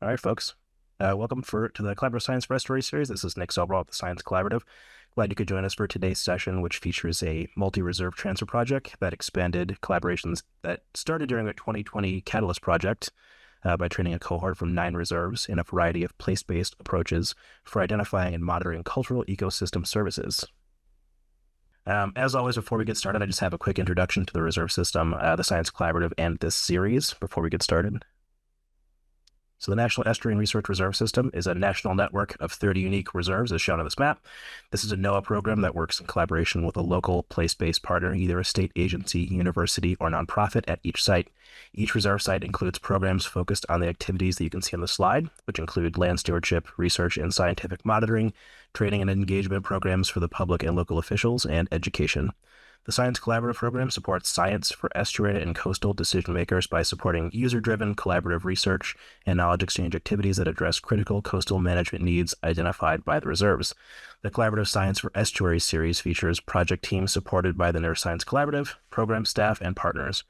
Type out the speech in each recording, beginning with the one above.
All right, folks. Welcome to the Collaborative Science for Story series. This is Nick Sobral with the Science Collaborative. Glad you could join us for today's session, which features a multi-reserve transfer project that expanded collaborations that started during the 2020 Catalyst project by training a cohort from 9 reserves in a variety of place-based approaches for identifying and monitoring cultural ecosystem services. As always, before we get started, I just have a quick introduction to the reserve system, the Science Collaborative, and this series before we get started. So the National Estuarine Research Reserve System is a national network of 30 unique reserves as shown on this map. This is a NOAA program that works in collaboration with a local place-based partner, either a state agency, university, or nonprofit at each site. Each reserve site includes programs focused on the activities that you can see on the slide, which include land stewardship, research and scientific monitoring, training and engagement programs for the public and local officials, and education. The Science Collaborative program supports science for estuarine and coastal decision makers by supporting user-driven collaborative research and knowledge exchange activities that address critical coastal management needs identified by the reserves. The Collaborative Science for Estuaries series features project teams supported by the NERRS Science Collaborative, program staff, and partners.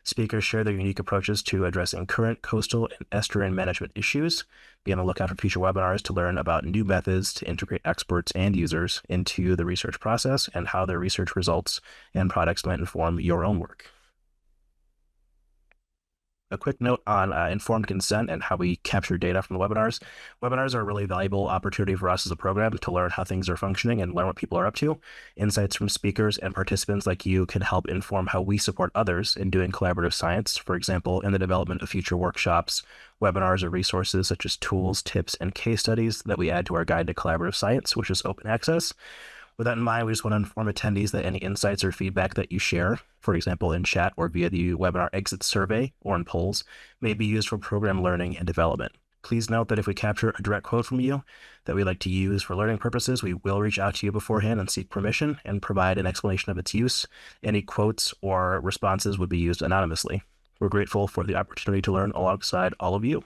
Speakers share their unique approaches to addressing current coastal and estuarine management issues. Be on the lookout for future webinars to learn about new methods to integrate experts and users into the research process and how their research results and products might inform your own work. A quick note on informed consent and how we capture data from the webinars. Webinars are a really valuable opportunity for us as a program to learn how things are functioning and learn what people are up to. Insights from speakers and participants like you can help inform how we support others in doing collaborative science, for example, in the development of future workshops, webinars, or resources such as tools, tips, and case studies that we add to our guide to collaborative science, which is open access. With that in mind, we just want to inform attendees that any insights or feedback that you share, for example, in chat or via the webinar exit survey or in polls, may be used for program learning and development. Please note that if we capture a direct quote from you that we like to use for learning purposes, we will reach out to you beforehand and seek permission and provide an explanation of its use. Any quotes or responses would be used anonymously. We're grateful for the opportunity to learn alongside all of you.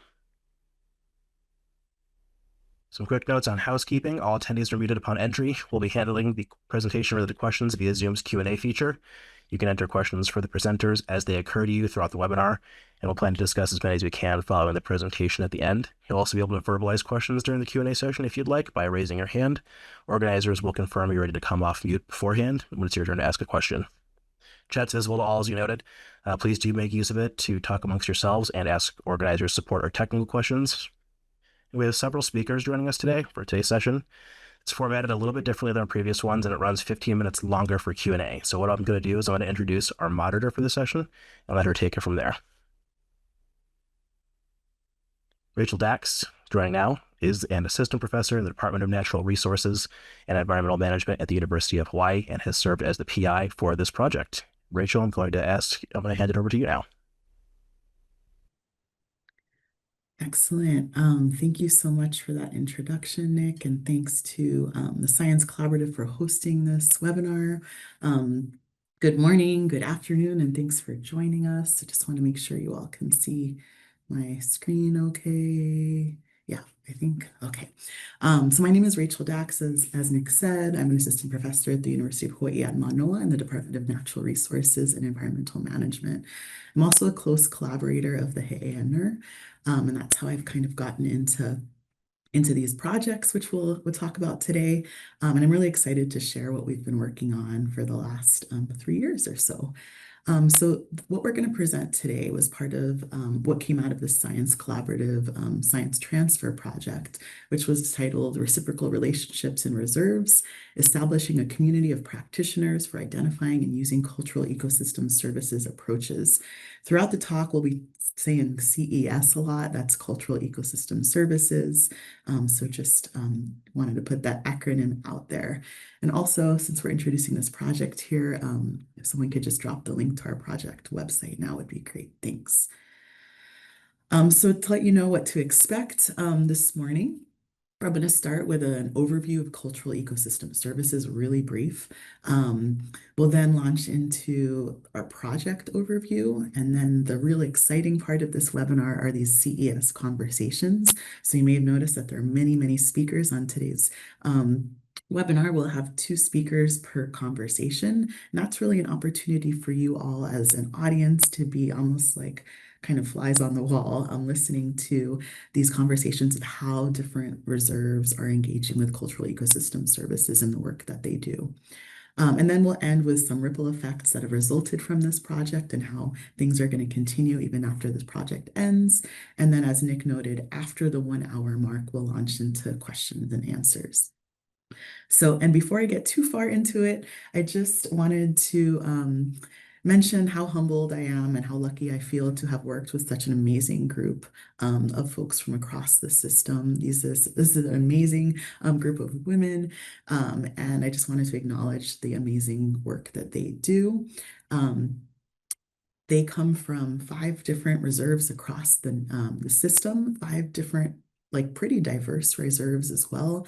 Some quick notes on housekeeping. All attendees are muted upon entry. We'll be handling the presentation-related questions via Zoom's Q&A feature. You can enter questions for the presenters as they occur to you throughout the webinar, and we'll plan to discuss as many as we can following the presentation at the end. You'll also be able to verbalize questions during the Q&A session if you'd like by raising your hand. Organizers will confirm you're ready to come off mute beforehand when it's your turn to ask a question. Chat's visible to all, as you noted. Please do make use of it to talk amongst yourselves and ask organizers support or technical questions. We have several speakers joining us today for today's session. It's formatted a little bit differently than our previous ones, and it runs 15 minutes longer for Q&A. So what I'm going to do is I'm going to introduce our moderator for the session and let her take it from there. Rachel Dax, joining now, is an assistant professor in the Department of Natural Resources and Environmental Management at the University of Hawaii and has served as the PI for this project. Rachel, I'm going to hand it over to you now. Excellent. Thank you so much for that introduction, Nick, and thanks to the Science Collaborative for hosting this webinar. Good morning, good afternoon, and thanks for joining us. I just want to make sure you all can see my screen okay. Yeah, I think, okay. So my name is Rachel Dax, as Nick said. I'm an assistant professor at the University of Hawaii at Manoa in the Department of Natural Resources and Environmental Management. I'm also a close collaborator of the He'e'enR, and that's how I've kind of gotten into these projects, which we'll talk about today. And I'm really excited to share what we've been working on for the last 3 years or so. So what we're going to present today was part of what came out of the Science Collaborative Science Transfer Project, which was titled Reciprocal Relationships in Reserves, Establishing a Community of Practitioners for Identifying and Using Cultural Ecosystem Services Approaches. Throughout the talk, we'll be saying CES a lot. That's Cultural Ecosystem Services. So just wanted to put that acronym out there. And also, since we're introducing this project here, if someone could just drop the link to our project website now would be great. Thanks. So to let you know what to expect this morning, I'm going to start with an overview of cultural ecosystem services, really brief. We'll then launch into our project overview. And then the really exciting part of this webinar are these CES conversations. So you may have noticed that there are many, many speakers on today's webinar. We'll have 2 speakers per conversation. And that's really an opportunity for you all as an audience to be almost like kind of flies on the wall, listening to these conversations of how different reserves are engaging with cultural ecosystem services in the work that they do. And then we'll end with some ripple effects that have resulted from this project and how things are going to continue even after this project ends. And then, as Nick noted, after the 1 hour mark, we'll launch into questions and answers. So, and before I get too far into it, I just wanted to mention how humbled I am and how lucky I feel to have worked with such an amazing group of folks from across the system. This is an amazing group of women, and I just wanted to acknowledge the amazing work that they do. They come from 5 different reserves across the system, 5 different, like pretty diverse reserves as well.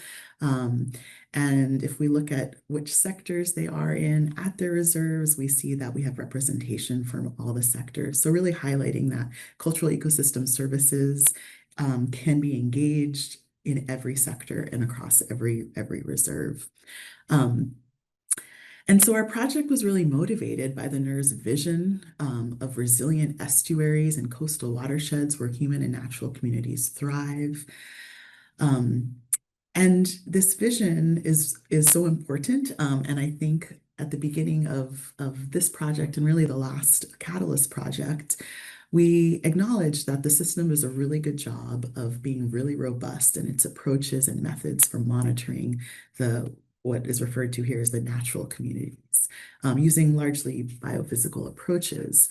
And if we look at which sectors they are in at their reserves, we see that we have representation from all the sectors. So really highlighting that cultural ecosystem services can be engaged in every sector and across every reserve. And so our project was really motivated by the NERRS vision of resilient estuaries and coastal watersheds where human and natural communities thrive. And this vision is so important. And I think at the beginning of this project and really the last Catalyst project, we acknowledge that the system does a really good job of being really robust in its approaches and methods for monitoring what is referred to here as the natural communities, using largely biophysical approaches.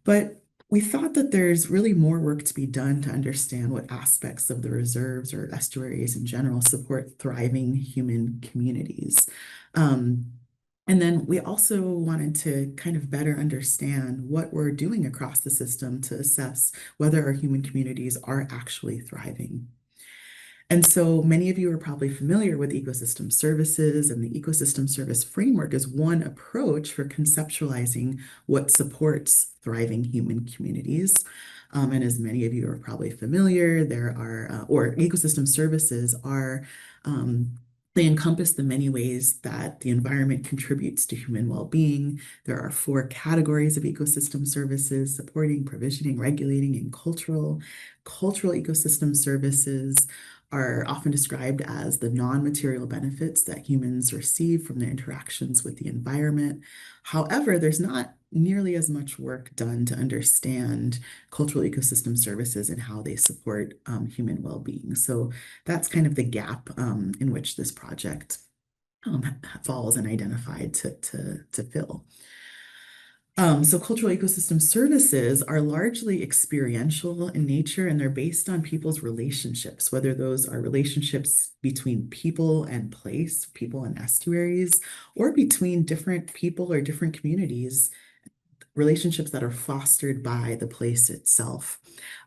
But we thought that there's really more work to be done to understand what aspects of the reserves or estuaries in general support thriving human communities. And then we also wanted to kind of better understand what we're doing across the system to assess whether our human communities are actually thriving. And so many of you are probably familiar with ecosystem services, and the ecosystem service framework is one approach for conceptualizing what supports thriving human communities. And as many of you are probably familiar, or ecosystem services are, they encompass the many ways that the environment contributes to human well-being. There are 4 categories of ecosystem services: supporting, provisioning, regulating, and cultural. Cultural ecosystem services are often described as the non-material benefits that humans receive from their interactions with the environment. However, there's not nearly as much work done to understand cultural ecosystem services and how they support human well-being. So that's kind of the gap in which this project falls and identified to fill. So cultural ecosystem services are largely experiential in nature, and they're based on people's relationships, whether those are relationships between people and place, people and estuaries, or between different people or different communities, relationships that are fostered by the place itself.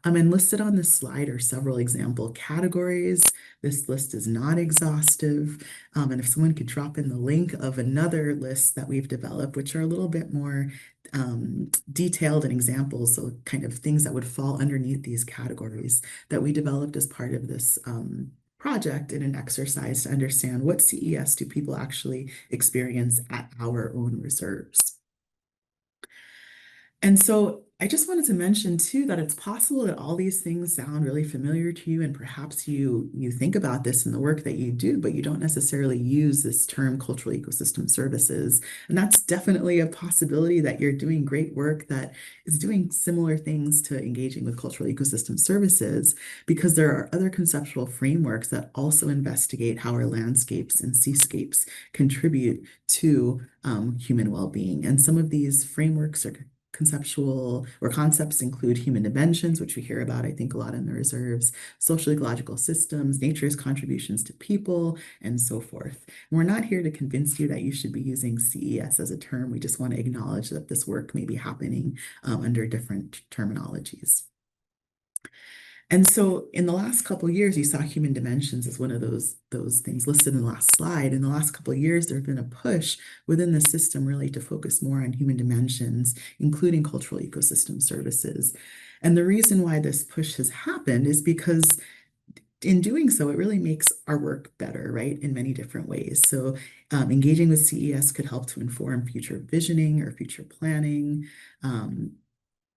And listed on this slide are several example categories. This list is not exhaustive. And if someone could drop in the link of another list that we've developed, which are a little bit more detailed and examples, so kind of things that would fall underneath these categories that we developed as part of this project in an exercise to understand what CES do people actually experience at our own reserves. And so I just wanted to mention too that it's possible that all these things sound really familiar to you, and perhaps you think about this in the work that you do, but you don't necessarily use this term cultural ecosystem services. And that's definitely a possibility that you're doing great work that is doing similar things to engaging with cultural ecosystem services, because there are other conceptual frameworks that also investigate how our landscapes and seascapes contribute to human well-being. And some of these frameworks are concepts include human dimensions, which we hear about, I think, a lot in the reserves, socio-ecological systems, nature's contributions to people, and so forth. And we're not here to convince you that you should be using CES as a term. We just want to acknowledge that this work may be happening under different terminologies. And so in the last couple of years, you saw human dimensions as one of those things listed in the last slide. In the last couple of years, there's been a push within the system really to focus more on human dimensions, including cultural ecosystem services. And the reason why this push has happened is because in doing so, it really makes our work better, right, in many different ways. So engaging with CES could help to inform future visioning or future planning.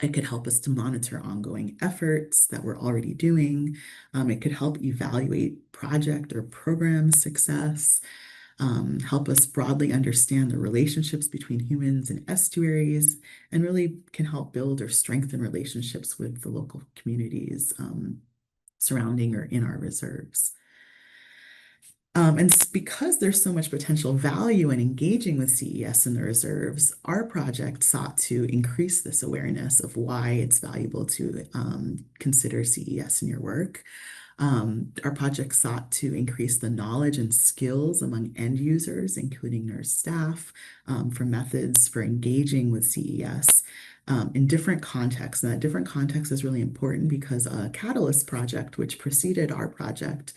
It could help us to monitor ongoing efforts that we're already doing. It could help evaluate project or program success, help us broadly understand the relationships between humans and estuaries, and really can help build or strengthen relationships with the local communities surrounding or in our reserves. And because there's so much potential value in engaging with CES in the reserves, our project sought to increase this awareness of why it's valuable to consider CES in your work. Our project sought to increase the knowledge and skills among end users, including NERRS staff, for methods for engaging with CES in different contexts. And that different context is really important because a Catalyst project, which preceded our project,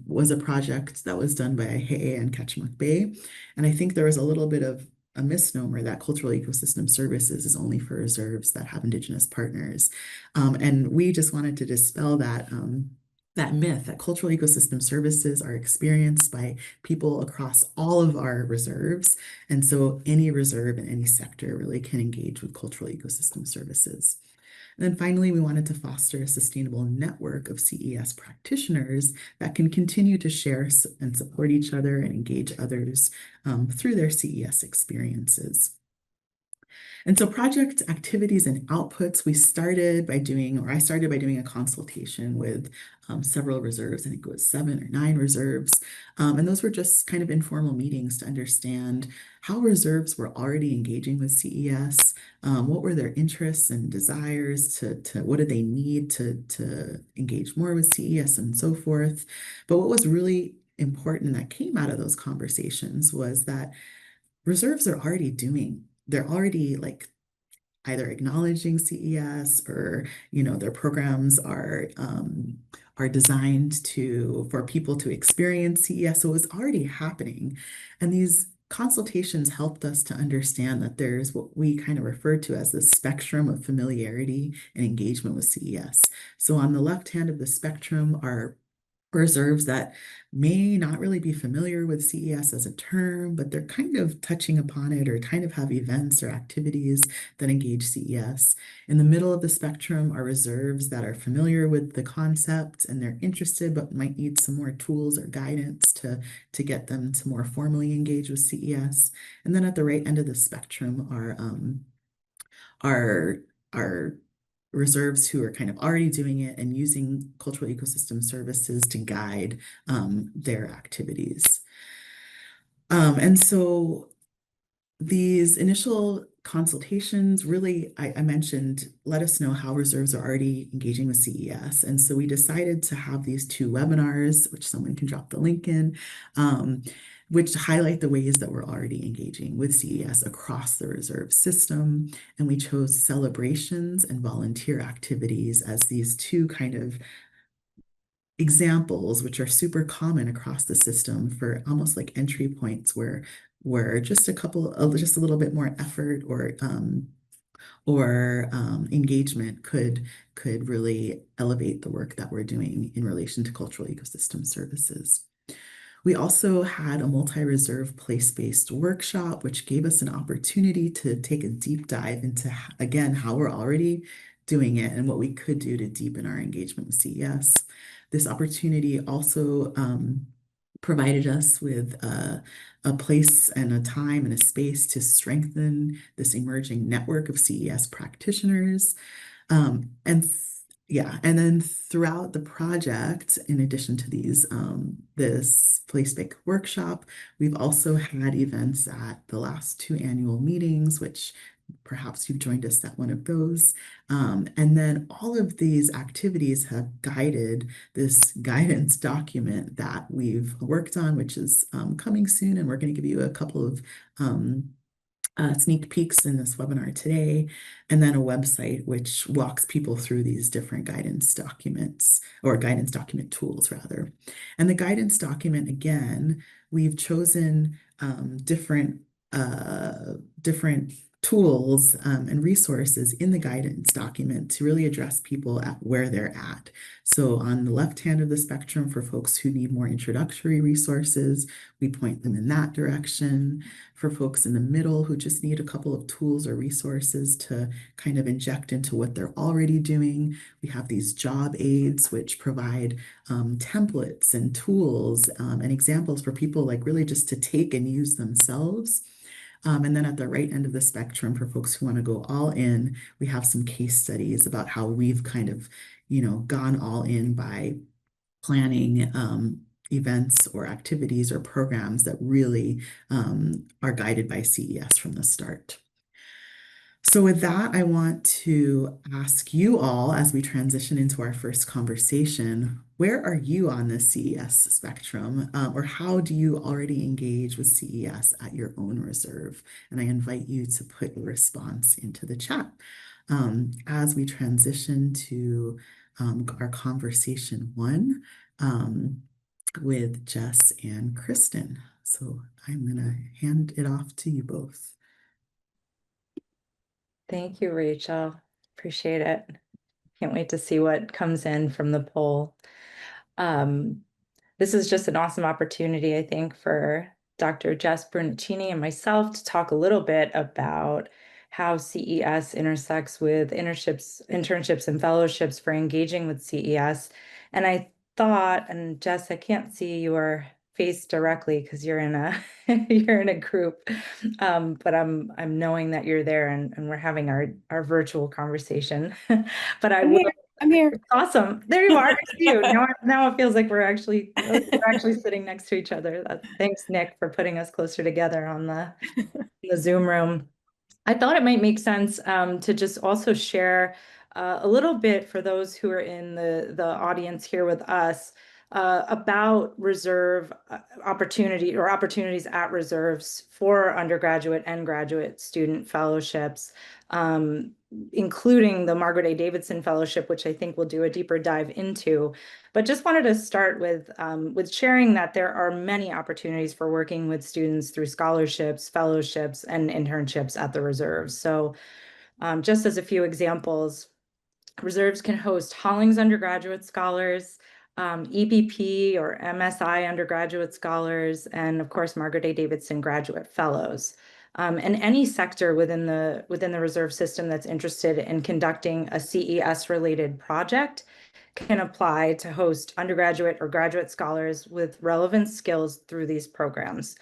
was a project that was done by He'e and Ketchimak Bay. And I think there was a little bit of a misnomer that cultural ecosystem services is only for reserves that have Indigenous partners. And we just wanted to dispel that myth that cultural ecosystem services are experienced by people across all of our reserves. And so any reserve in any sector really can engage with cultural ecosystem services. And then finally, we wanted to foster a sustainable network of CES practitioners that can continue to share and support each other and engage others through their CES experiences. And so project activities and outputs, I started by doing a consultation with several reserves. I think it was 7 or 9 reserves. And those were just kind of informal meetings to understand how reserves were already engaging with CES, what were their interests and desires to what did they need to engage more with CES and so forth. But what was really important that came out of those conversations was that reserves they're already like either acknowledging CES or their programs are designed for people to experience CES. So it was already happening. And these consultations helped us to understand that there's what we kind of refer to as the spectrum of familiarity and engagement with CES. So on the left hand of the spectrum are reserves that may not really be familiar with CES as a term, but they're kind of touching upon it or kind of have events or activities that engage CES. In the middle of the spectrum are reserves that are familiar with the concept and they're interested, but might need some more tools or guidance to get them to more formally engage with CES. And then at the right end of the spectrum are reserves who are kind of already doing it and using cultural ecosystem services to guide their activities. And so these initial consultations really, I mentioned, let us know how reserves are already engaging with CES. And so we decided to have these 2 webinars, which someone can drop the link in, which highlight the ways that we're already engaging with CES across the reserve system. And we chose celebrations and volunteer activities as these 2 kind of examples, which are super common across the system for almost like entry points where just a little bit more effort or engagement could really elevate the work that we're doing in relation to cultural ecosystem services. We also had a multi-reserve place-based workshop, which gave us an opportunity to take a deep dive into, again, how we're already doing it and what we could do to deepen our engagement with CES. This opportunity also provided us with a place and a time and a space to strengthen this emerging network of CES practitioners. And then throughout the project, in addition to this place-based workshop, we've also had events at the last 2 annual meetings, which perhaps you've joined us at one of those. And then all of these activities have guided this guidance document that we've worked on, which is coming soon. And we're going to give you a couple of sneak peeks in this webinar today, and then a website which walks people through these different guidance documents or guidance document tools rather. And the guidance document, again, we've chosen different tools and resources in the guidance document to really address people at where they're at. So on the left hand of the spectrum, for folks who need more introductory resources, we point them in that direction. For folks in the middle who just need a couple of tools or resources to kind of inject into what they're already doing, we have these job aids, which provide templates and tools and examples for people like really just to take and use themselves. And then at the right end of the spectrum, for folks who want to go all in, we have some case studies about how we've kind of, gone all in by planning events or activities or programs that really are guided by CES from the start. So with that, I want to ask you all as we transition into our first conversation, where are you on the CES spectrum, or how do you already engage with CES at your own reserve? And I invite you to put your response into the chat as we transition to our conversation one with Jess and Kristen. So I'm going to hand it off to you both. Thank you, Rachel. Appreciate it. Can't wait to see what comes in from the poll. This is just an awesome opportunity, I think, for Dr. Jess Bernicini and myself to talk a little bit about how CES intersects with internships and fellowships for engaging with CES. And I thought, and Jess, I can't see your face directly because you're in a you're in a group, but I'm knowing that you're there and we're having our virtual conversation. But I will. I'm here. Awesome. There you are. I see you. Now it feels like we're actually sitting next to each other. Thanks, Nick, for putting us closer together on the Zoom room. I thought it might make sense to just also share a little bit for those who are in the audience here with us about reserve opportunities at reserves for undergraduate and graduate student fellowships, including the Margaret A. Davidson Fellowship, which I think we'll do a deeper dive into. But just wanted to start with sharing that there are many opportunities for working with students through scholarships, fellowships, and internships at the reserves. So just as a few examples, reserves can host Hollings undergraduate scholars, EBP or MSI undergraduate scholars, and of course, Margaret A. Davidson graduate fellows. And any sector within the reserve system that's interested in conducting a CES-related project can apply to host undergraduate or graduate scholars with relevant skills through these programs.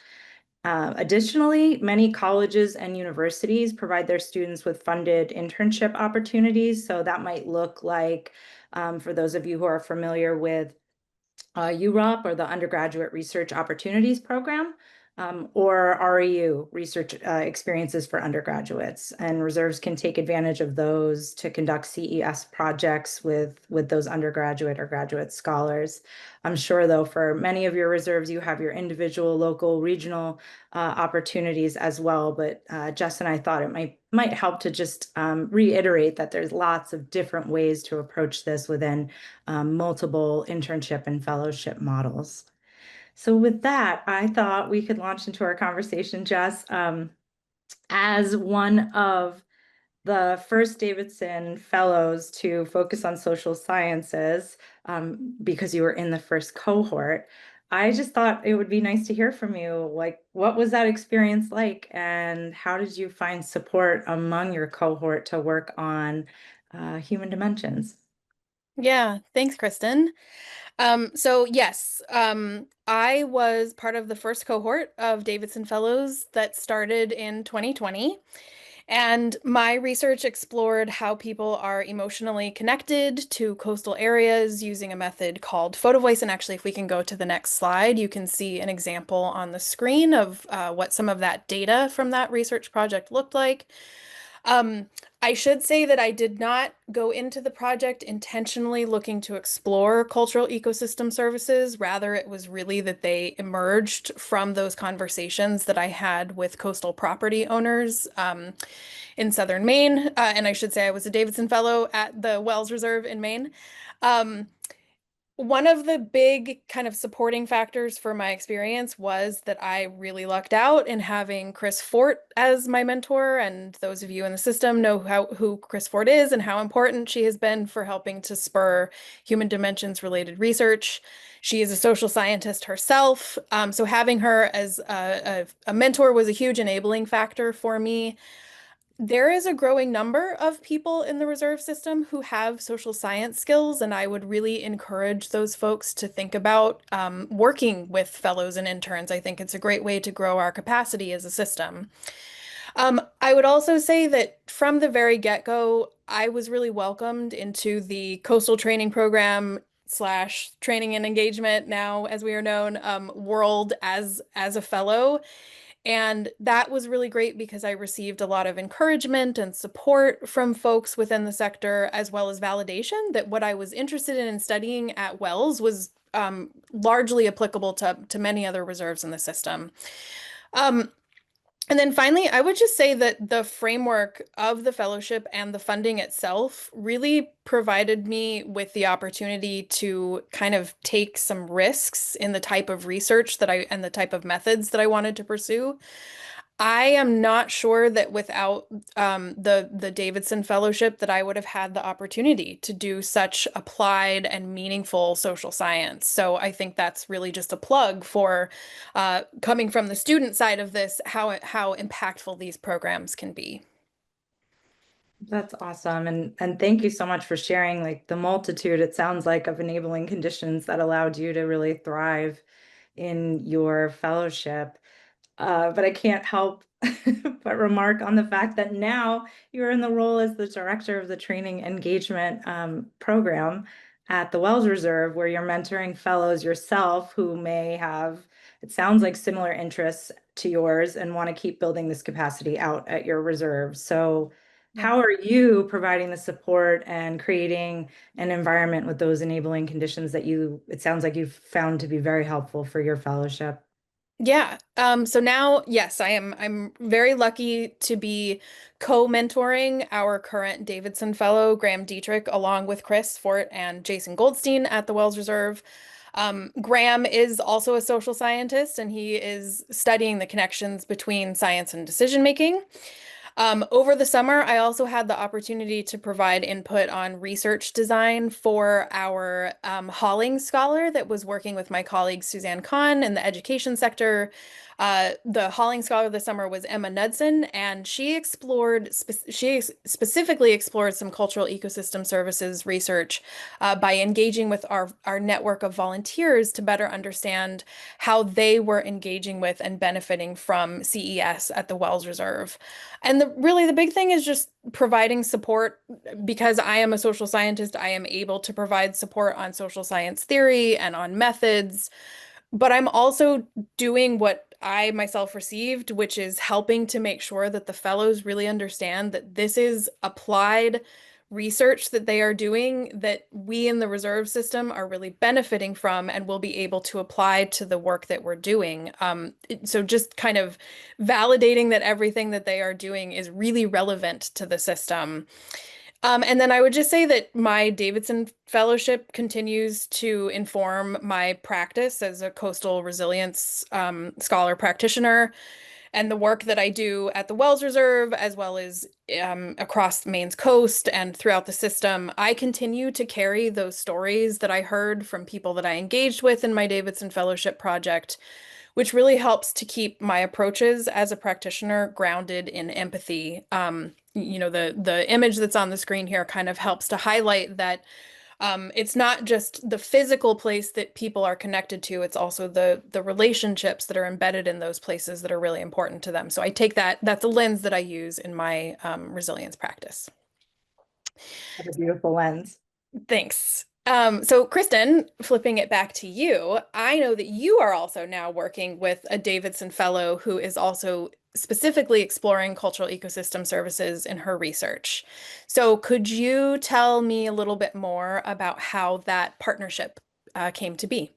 Additionally, many colleges and universities provide their students with funded internship opportunities. So that might look like, for those of you who are familiar with UROP, or the Undergraduate Research Opportunities Program, or REU, Research Experiences for Undergraduates. And reserves can take advantage of those to conduct CES projects with those undergraduate or graduate scholars. I'm sure, though, for many of your reserves, you have your individual, local, regional opportunities as well. But Jess and I thought it might help to just reiterate that there's lots of different ways to approach this within multiple internship and fellowship models. So with that, I thought we could launch into our conversation, Jess. As one of the first Davidson Fellows to focus on social sciences, because you were in the first cohort, I just thought it would be nice to hear from you. Like, what was that experience like, and how did you find support among your cohort to work on human dimensions? Yeah, thanks, Kristen. So yes, I was part of the first cohort of Davidson Fellows that started in 2020. And my research explored how people are emotionally connected to coastal areas using a method called photo voice. And actually, if we can go to the next slide, you can see an example on the screen of what some of that data from that research project looked like. I should say that I did not go into the project intentionally looking to explore cultural ecosystem services. Rather, it was really that they emerged from those conversations that I had with coastal property owners in southern Maine. And I should say I was a Davidson Fellow at the Wells Reserve in Maine. one of the big kind of supporting factors for my experience was that I really lucked out in having Chris Fort as my mentor. And those of you in the system know who Chris Fort is and how important she has been for helping to spur human dimensions related research. She is a social scientist herself. So having her as a mentor was a huge enabling factor for me. There is a growing number of people in the reserve system who have social science skills, and I would really encourage those folks to think about working with fellows and interns. I think it's a great way to grow our capacity as a system. I would also say that from the very get-go, I was really welcomed into the coastal training program slash training and engagement, now as we are known, world as a fellow. And that was really great because I received a lot of encouragement and support from folks within the sector, as well as validation that what I was interested in studying at Wells was largely applicable to many other reserves in the system. And then finally, I would just say that the framework of the fellowship and the funding itself really provided me with the opportunity to kind of take some risks in the type of research and the type of methods that I wanted to pursue. I am not sure that without the Davidson Fellowship that I would have had the opportunity to do such applied and meaningful social science. So I think that's really just a plug for coming from the student side of this, how impactful these programs can be. That's awesome. And thank you so much for sharing like the multitude, it sounds like, of enabling conditions that allowed you to really thrive in your fellowship. But I can't help but remark on the fact that now you're in the role as the director of the training engagement program at the Wells Reserve, where you're mentoring fellows yourself who may have, it sounds like, similar interests to yours and want to keep building this capacity out at your reserve. So how are you providing the support and creating an environment with those enabling conditions that it sounds like you've found to be very helpful for your fellowship? Yeah. So now, yes, I'm very lucky to be co-mentoring our current Davidson Fellow, Graham Dietrich, along with Chris Fort and Jason Goldstein at the Wells Reserve. Graham is also a social scientist, and he is studying the connections between science and decision making. Over the summer, I also had the opportunity to provide input on research design for our Halling scholar that was working with my colleague Suzanne Kahn in the education sector. The Halling scholar this summer was Emma Knudsen, and she specifically explored some cultural ecosystem services research by engaging with our network of volunteers to better understand how they were engaging with and benefiting from CES at the Wells Reserve. And really the big thing is just providing support. Because I am a social scientist, I am able to provide support on social science theory and on methods, but I'm also doing what I myself received, which is helping to make sure that the fellows really understand that this is applied research that they are doing, that we in the reserve system are really benefiting from and will be able to apply to the work that we're doing. So just kind of validating that everything that they are doing is really relevant to the system. And then I would just say that my Davidson Fellowship continues to inform my practice as a coastal resilience scholar practitioner, and the work that I do at the Wells Reserve, as well as across Maine's coast and throughout the system. I continue to carry those stories that I heard from people that I engaged with in my Davidson Fellowship project, which really helps to keep my approaches as a practitioner grounded in empathy. The image that's on the screen here kind of helps to highlight that it's not just the physical place that people are connected to, it's also the relationships that are embedded in those places that are really important to them. So I take that's a lens that I use in my resilience practice. That's a beautiful lens. Thanks. So Kristen, flipping it back to you, I know that you are also now working with a Davidson Fellow who is also specifically exploring cultural ecosystem services in her research. So could you tell me a little bit more about how that partnership came to be?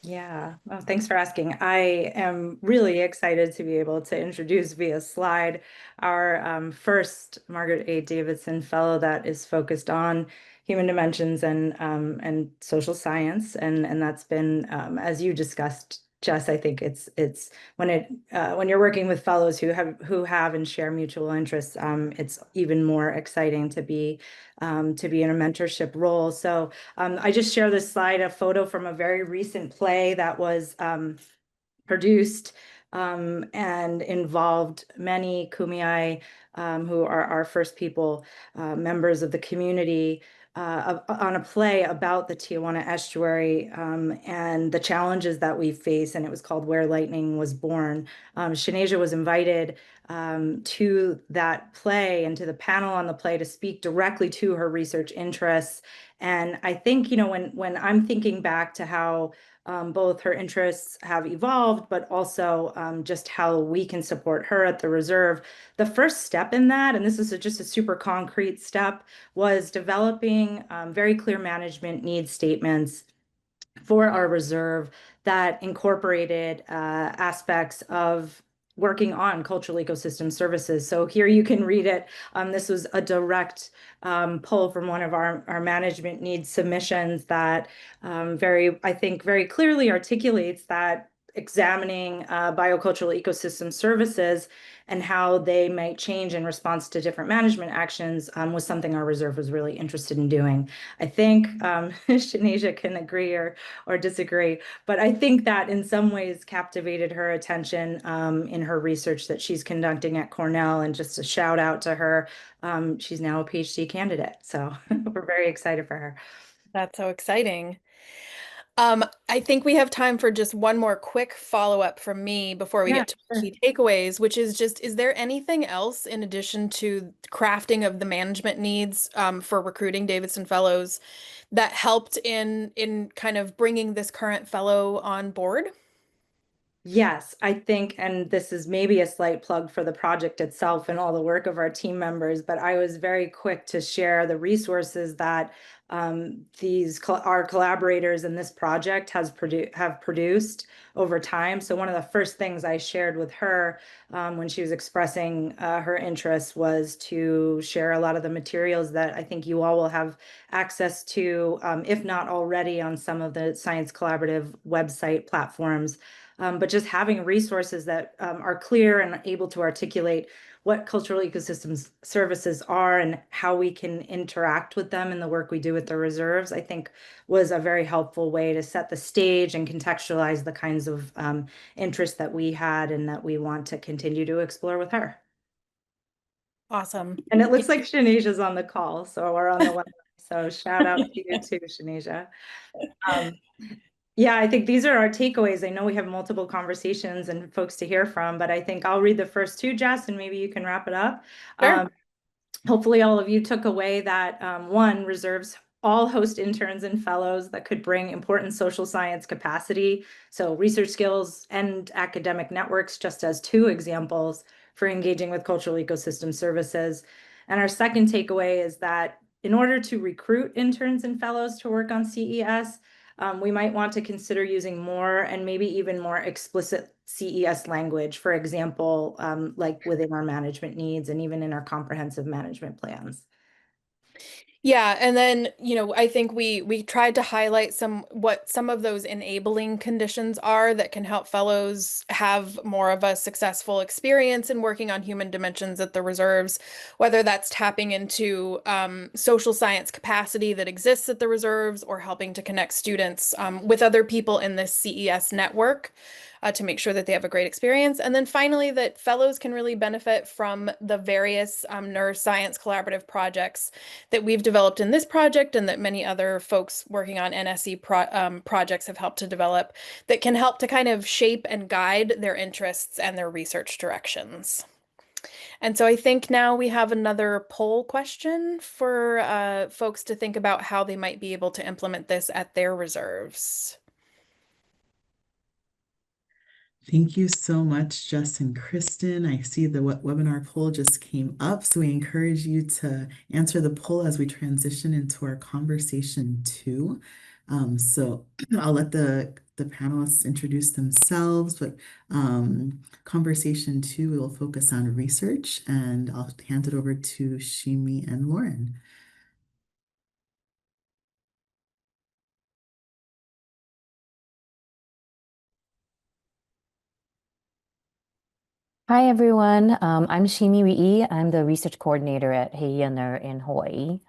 Yeah, well, thanks for asking. I am really excited to be able to introduce via slide our first Margaret A. Davidson Fellow that is focused on human dimensions and social science, and that's been as you discussed, Jess. I think it's when you're working with fellows who have and share mutual interests, it's even more exciting to be in a mentorship role. So I just share this slide, a photo from a very recent play that was produced and involved many Kumeyaay, who are our First People members of the community, on a play about the Tijuana estuary and the challenges that we face. And it was called Where Lightning Was Born. Shanasia was invited to that play and to the panel on the play to speak directly to her research interests. And I think, when I'm thinking back to how both her interests have evolved, but also just how we can support her at the reserve. The first step in that, and this is just a super concrete step, was developing very clear management needs statements for our reserve that incorporated aspects of working on cultural ecosystem services. So here you can read it. This was a direct pull from one of our management needs submissions that I think very clearly articulates that examining biocultural ecosystem services and how they might change in response to different management actions was something our reserve was really interested in doing. I think Shanasia can agree or disagree, but I think that in some ways captivated her attention in her research that she's conducting at Cornell. And just a shout out to her, she's now a PhD candidate. So we're very excited for her. That's so exciting. I think we have time for just one more quick follow-up from me before we get to Sure. key takeaways, which is just, is there anything else in addition to crafting of the management needs for recruiting Davidson Fellows that helped in kind of bringing this current fellow on board? Yes, I think, and this is maybe a slight plug for the project itself and all the work of our team members, but I was very quick to share the resources that our collaborators in this project have produced over time. So one of the first things I shared with her when she was expressing her interest was to share a lot of the materials that I think you all will have access to, if not already on some of the Science Collaborative website platforms. But just having resources that are clear and able to articulate what cultural ecosystems services are and how we can interact with them in the work we do with the reserves, I think was a very helpful way to set the stage and contextualize the kinds of interests that we had and that we want to continue to explore with her. Awesome. And it looks like Shanasia's on the call, so we're on the webinar. So shout out to you too, Shanasia. Yeah, I think these are our takeaways. I know we have multiple conversations and folks to hear from, but I think I'll read the first two, Jess, and maybe you can wrap it up. Sure. Hopefully all of you took away that one, reserves all host interns and fellows that could bring important social science capacity. So research skills and academic networks, just as two examples for engaging with cultural ecosystem services. And our second takeaway is that in order to recruit interns and fellows to work on CES, we might want to consider using more and maybe even more explicit CES language, for example, like within our management needs and even in our comprehensive management plans. Yeah, and then, I think we tried to highlight what some of those enabling conditions are that can help fellows have more of a successful experience in working on human dimensions at the reserves, whether that's tapping into social science capacity that exists at the reserves or helping to connect students with other people in this CES network. To make sure that they have a great experience. And then finally, that fellows can really benefit from the various NERRS Science Collaborative projects that we've developed in this project and that many other folks working on NSE projects have helped to develop that can help to kind of shape and guide their interests and their research directions. And so I think now we have another poll question for folks to think about how they might be able to implement this at their reserves. Thank you so much, Jess and Kristen. I see the webinar poll just came up, so we encourage you to answer the poll as we transition into our conversation too. So I'll let the panelists introduce themselves, but conversation two will focus on research, and I'll hand it over to Shimi and Lauren. Hi everyone, I'm Shimi Rii. I'm the research coordinator at NERRS in Hawaii.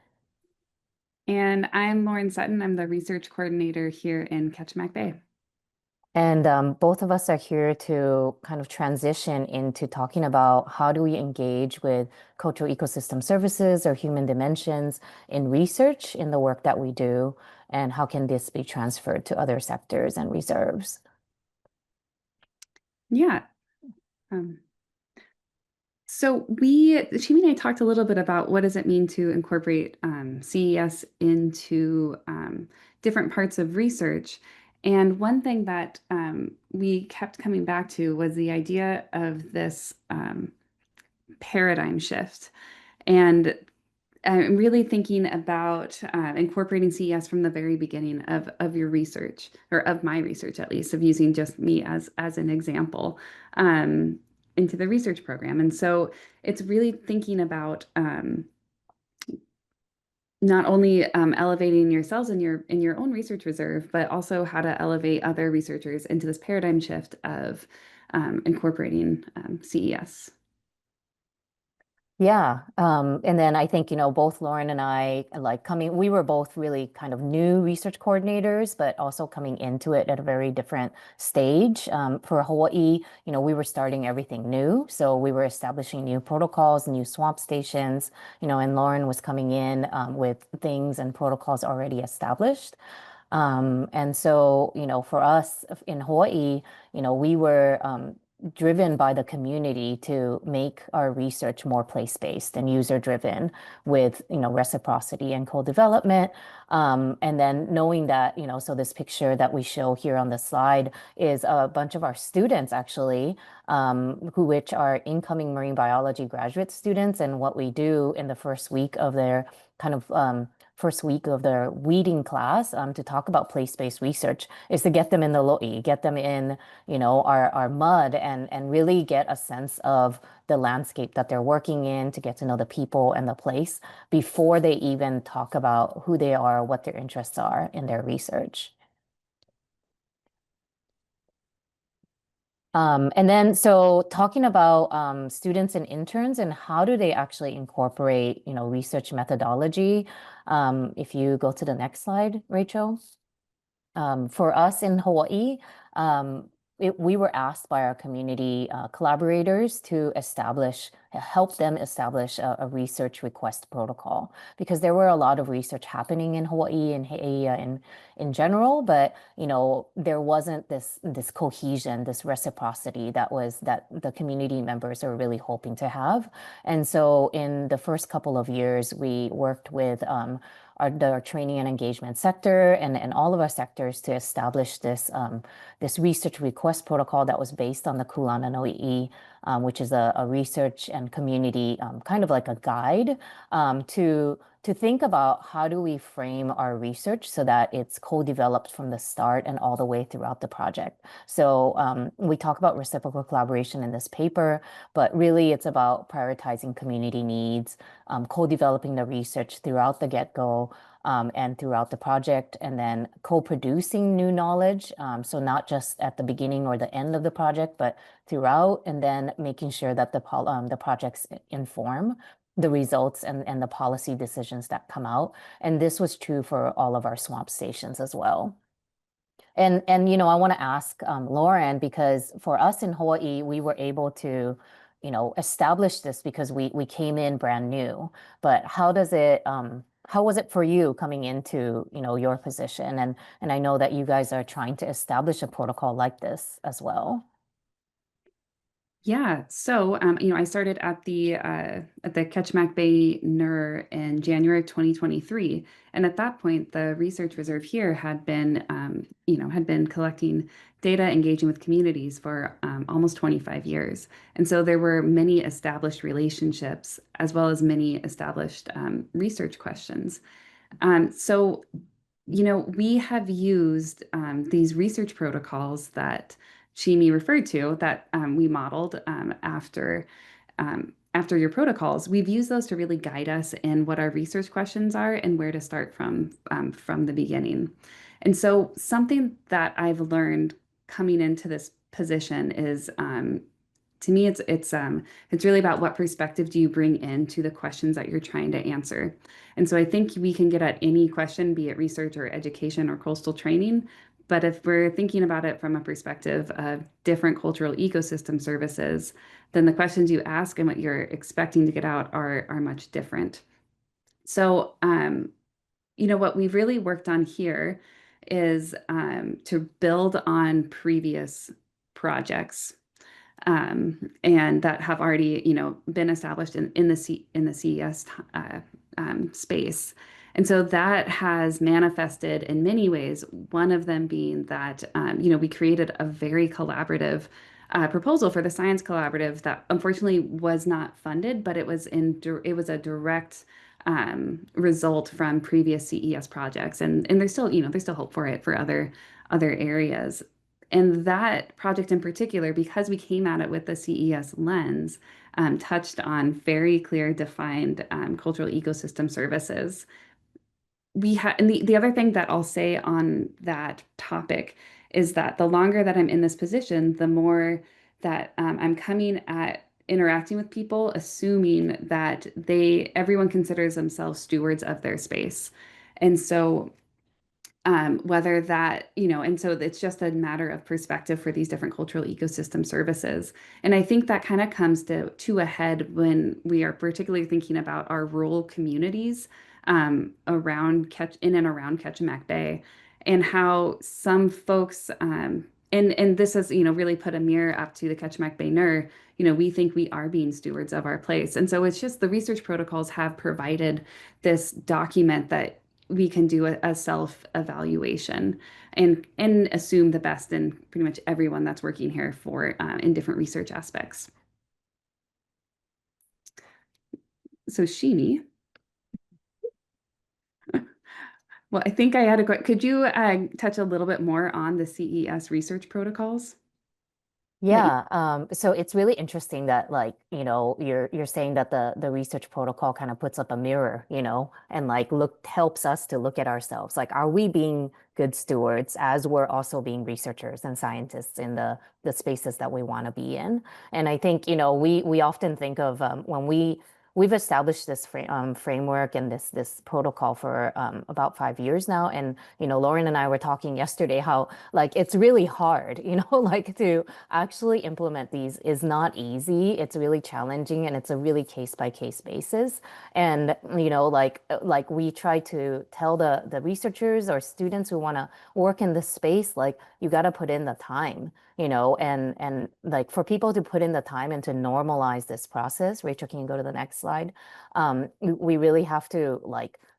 And I'm Lauren Sutton. I'm the research coordinator here in Ketchimak Bay. And both of us are here to kind of transition into talking about how do we engage with cultural ecosystem services or human dimensions in research in the work that we do, and how can this be transferred to other sectors and reserves. Yeah. So Shimi and I talked a little bit about what does it mean to incorporate CES into different parts of research. And one thing that we kept coming back to was the idea of this paradigm shift. And I'm really thinking about incorporating CES from the very beginning of your research, or of my research at least, of using just me as an example into the research program. And so it's really thinking about not only elevating yourselves in your own research reserve, but also how to elevate other researchers into this paradigm shift of incorporating CES. Yeah. And then I think, both Lauren and I, we were both really kind of new research coordinators, but also coming into it at a very different stage. For Hawaii, we were starting everything new. So we were establishing new protocols, new swamp stations, and Lauren was coming in with things and protocols already established. And so, for us in Hawaii, we were driven by the community to make our research more place-based and user-driven with, reciprocity and co-development. And then knowing that, so this picture that we show here on the slide is a bunch of our students actually, which are incoming marine biology graduate students. And what we do in the first week of their first week of their weeding class to talk about place-based research is to get them in the lo'i, get them in, our mud and really get a sense of the landscape that they're working in, to get to know the people and the place before they even talk about who they are, what their interests are in their research. And then, so talking about students and interns and how do they actually incorporate, research methodology. If you go to the next slide, Rachel. For us in Hawaii, we were asked by our community collaborators to help them establish a research request protocol, because there were a lot of research happening in Hawaii and He'eia in general, but there wasn't this cohesion, this reciprocity that the community members are really hoping to have. And so in the first couple of years, we worked with our training and engagement sector and all of our sectors to establish this research request protocol that was based on the Kulana Noi'i, which is a research and community kind of like a guide to think about how do we frame our research so that it's co-developed from the start and all the way throughout the project. So we talk about reciprocal collaboration in this paper, but really it's about prioritizing community needs, co-developing the research throughout the get-go and throughout the project, and then co-producing new knowledge. So not just at the beginning or the end of the project, but throughout, and then making sure that the projects inform the results and the policy decisions that come out. And this was true for all of our swamp stations as well. And I want to ask Lauren, because for us in Hawaii, we were able to, establish this because we came in brand new. But how was it for you coming into, your position? And I know that you guys are trying to establish a protocol like this as well. Yeah, so I started at the Ketchimak Bay NERRS in January of 2023, and at that point, the research reserve here had been collecting data, engaging with communities for almost 25 years, and so there were many established relationships as well as many established research questions. So we have used these research protocols that Shimi referred to that we modeled after your protocols. We've used those to really guide us in what our research questions are and where to start from the beginning. And so something that I've learned coming into this position is to me, it's really about what perspective do you bring into the questions that you're trying to answer. And so I think we can get at any question, be it research or education or coastal training. But if we're thinking about it from a perspective of different cultural ecosystem services, then the questions you ask and what you're expecting to get out are much different. So, what we've really worked on here is to build on previous projects and that have already, been established in the CES space. And so that has manifested in many ways, one of them being that, we created a very collaborative proposal for the Science Collaborative that unfortunately was not funded, but it was a direct result from previous CES projects. And there's still hope for it for other areas. And that project in particular, because we came at it with the CES lens, touched on very clear, defined cultural ecosystem services. And the other thing that I'll say on that topic is that the longer that I'm in this position, the more that I'm coming at interacting with people, assuming that everyone considers themselves stewards of their space. And so whether that, and so it's just a matter of perspective for these different cultural ecosystem services. And I think that kind of comes to a head when we are particularly thinking about our rural communities in and around Ketchimak Bay, and how some folks, and this has, really put a mirror up to the Ketchimak Bay NERR. We think we are being stewards of our place. And so it's just the research protocols have provided this document that we can do a self-evaluation and assume the best in pretty much everyone that's working here for in different research aspects. So Sheeny. Well, I think I had could you touch a little bit more on the CES research protocols? Yeah, so it's really interesting that you're saying that the research protocol kind of puts up a mirror, and helps us to look at ourselves. Like, are we being good stewards as we're also being researchers and scientists in the spaces that we want to be in? And I think, we often think of when we've established this framework and this protocol for about 5 years now. And, Lauren and I were talking yesterday how it's really hard, to actually implement these is not easy. It's really challenging, and it's a really case by case basis. And, we try to tell the researchers or students who want to work in this space, you got to put in the time, and for people to put in the time and to normalize this process. Rachel, can you go to the next slide? We really have to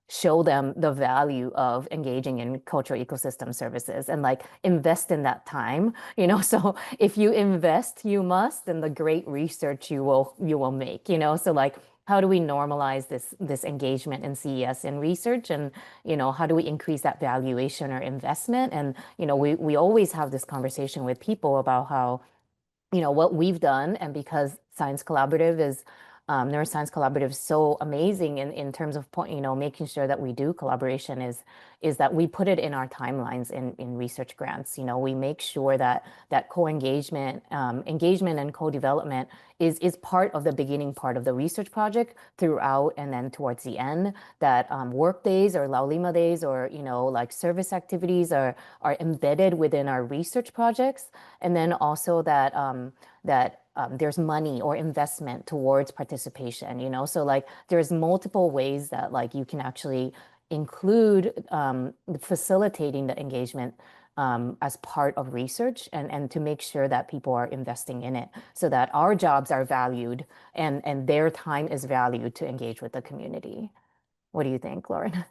show them the value of engaging in cultural ecosystem services and invest in that time, so if you invest, you must, and the great research you will make, so how do we normalize this engagement in CES in research, and how do we increase that valuation or investment? And we always have this conversation with people about how what we've done, and because Science Collaborative is Neuroscience Collaborative is so amazing in terms of making sure that we do collaboration is that we put it in our timelines in research grants. We make sure that co-engagement, engagement and co-development is part of the beginning part of the research project throughout, and then towards the end that work days or Laulima days or service activities are embedded within our research projects, and then also that there's money or investment towards participation, so there's multiple ways that you can actually include facilitating the engagement as part of research, and to make sure that people are investing in it so that our jobs are valued and their time is valued to engage with the community. What do you think, Lauren?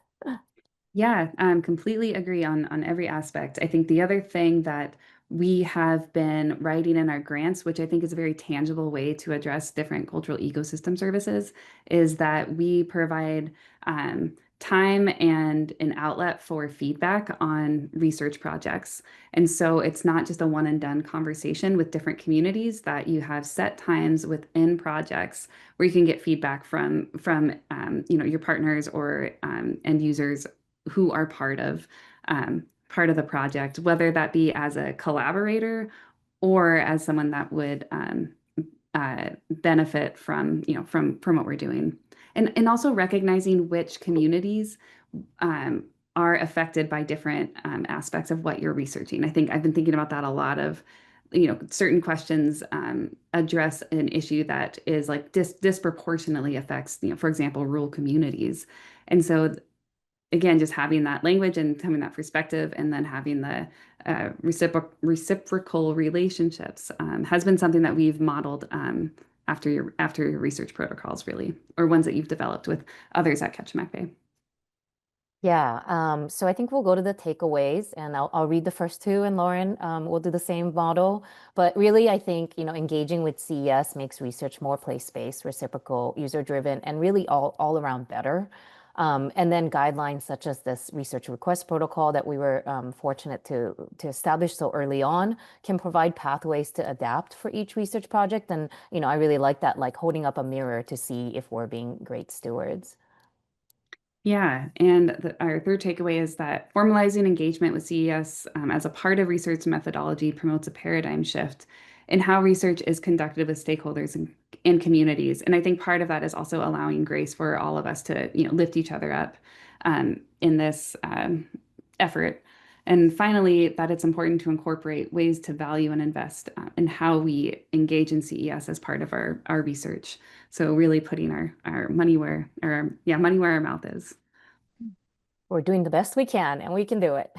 Yeah, completely agree on every aspect. I think the other thing that we have been writing in our grants, which I think is a very tangible way to address different cultural ecosystem services, is that we provide time and an outlet for feedback on research projects. And so it's not just a one and done conversation with different communities, that you have set times within projects where you can get feedback from your partners or end users who are part of the project, whether that be as a collaborator or as someone that would benefit from, from what we're doing. And also recognizing which communities are affected by different aspects of what you're researching. I think I've been thinking about that a lot of, certain questions address an issue that is like disproportionately affects, for example, rural communities. And so again, just having that language and having that perspective and then having the reciprocal relationships has been something that we've modeled after your research protocols, really, or ones that you've developed with others at Ketchimak Bay. Yeah, so I think we'll go to the takeaways and I'll read the first two and Lauren will do the same model. But really, I think, engaging with CES makes research more place-based, reciprocal, user-driven, and really all around better. And then guidelines such as this research request protocol that we were fortunate to establish so early on can provide pathways to adapt for each research project. And, I really like that, like holding up a mirror to see if we're being great stewards. Yeah, and our third takeaway is that formalizing engagement with CES as a part of research methodology promotes a paradigm shift in how research is conducted with stakeholders and communities. And I think part of that is also allowing grace for all of us to, lift each other up in this effort. And finally, that it's important to incorporate ways to value and invest in how we engage in CES as part of our research. So really putting our money where our mouth is. We're doing the best we can and we can do it.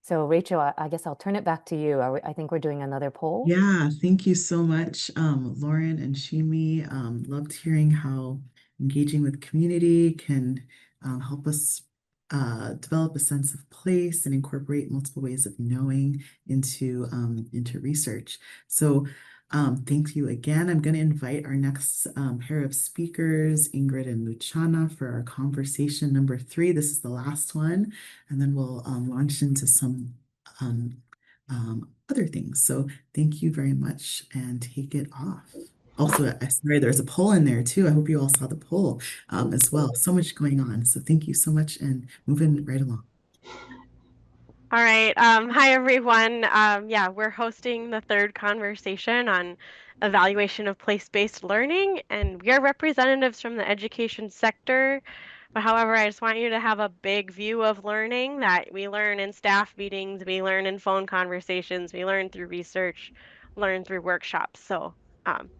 So Rachel, I guess I'll turn it back to you. I think we're doing another poll. Yeah, thank you so much, Lauren and Shimi. Loved hearing how engaging with community can help us develop a sense of place and incorporate multiple ways of knowing into research. So thank you again. I'm going to invite our next pair of speakers, Ingrid and Luciana, for our conversation number 3. This is the last one, and then we'll launch into some other things. So thank you very much and take it off. Also, I swear there's a poll in there too. I hope you all saw the poll as well. So much going on. So thank you so much and moving right along. All right. Hi, everyone. Yeah, we're hosting the third conversation on evaluation of place-based learning, and we are representatives from the education sector. But however, I just want you to have a big view of learning that we learn in staff meetings, we learn in phone conversations, we learn through research, learn through workshops. So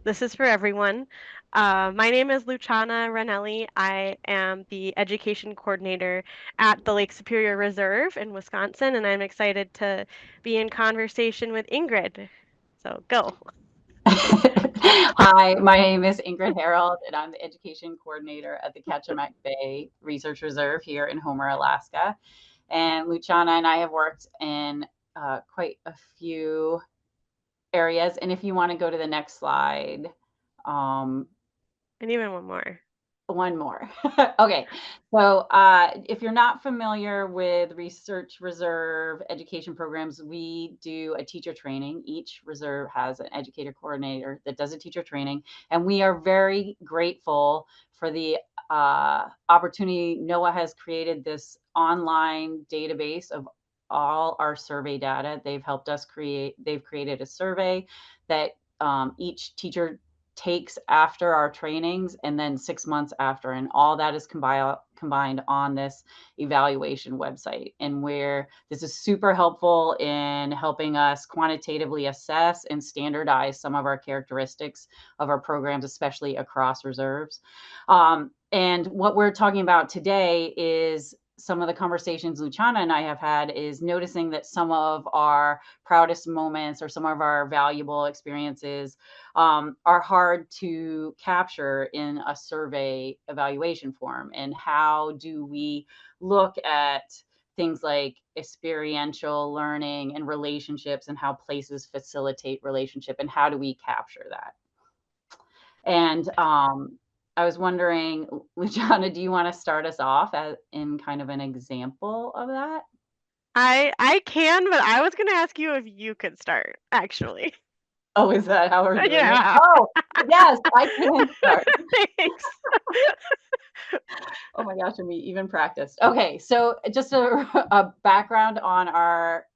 this is for everyone. My name is Luciana Ranelli. I am the education coordinator at the Lake Superior Reserve in Wisconsin, and I'm excited to be in conversation with Ingrid. So go. Hi, my name is Ingrid Harold, and I'm the education coordinator at the Ketchimak Bay Research Reserve here in Homer, Alaska. And Luciana and I have worked in quite a few areas. And if you want to go to the next slide. And even one more. One more. Okay. So if you're not familiar with Research Reserve education programs, we do a teacher training. Each reserve has an educator coordinator that does a teacher training. And we are very grateful for the opportunity. NOAA has created this online database of all our survey data. They've helped us they've created a survey that each teacher takes after our trainings and then 6 months after, and all that is combined on this evaluation website, and where this is super helpful in helping us quantitatively assess and standardize some of our characteristics of our programs, especially across reserves. And what we're talking about today is some of the conversations Luciana and I have had is noticing that some of our proudest moments or some of our valuable experiences are hard to capture in a survey evaluation form. And how do we look at things like experiential learning and relationships and how places facilitate relationship, and how do we capture that? And I was wondering, Luciana, do you want to start us off in kind of an example of that? I can, but I was going to ask you if you could start, actually. Oh, is that how we're doing Yeah. it? Oh, yes, I can start. Thanks. Oh my gosh, and we even practiced. Okay, so just a background on our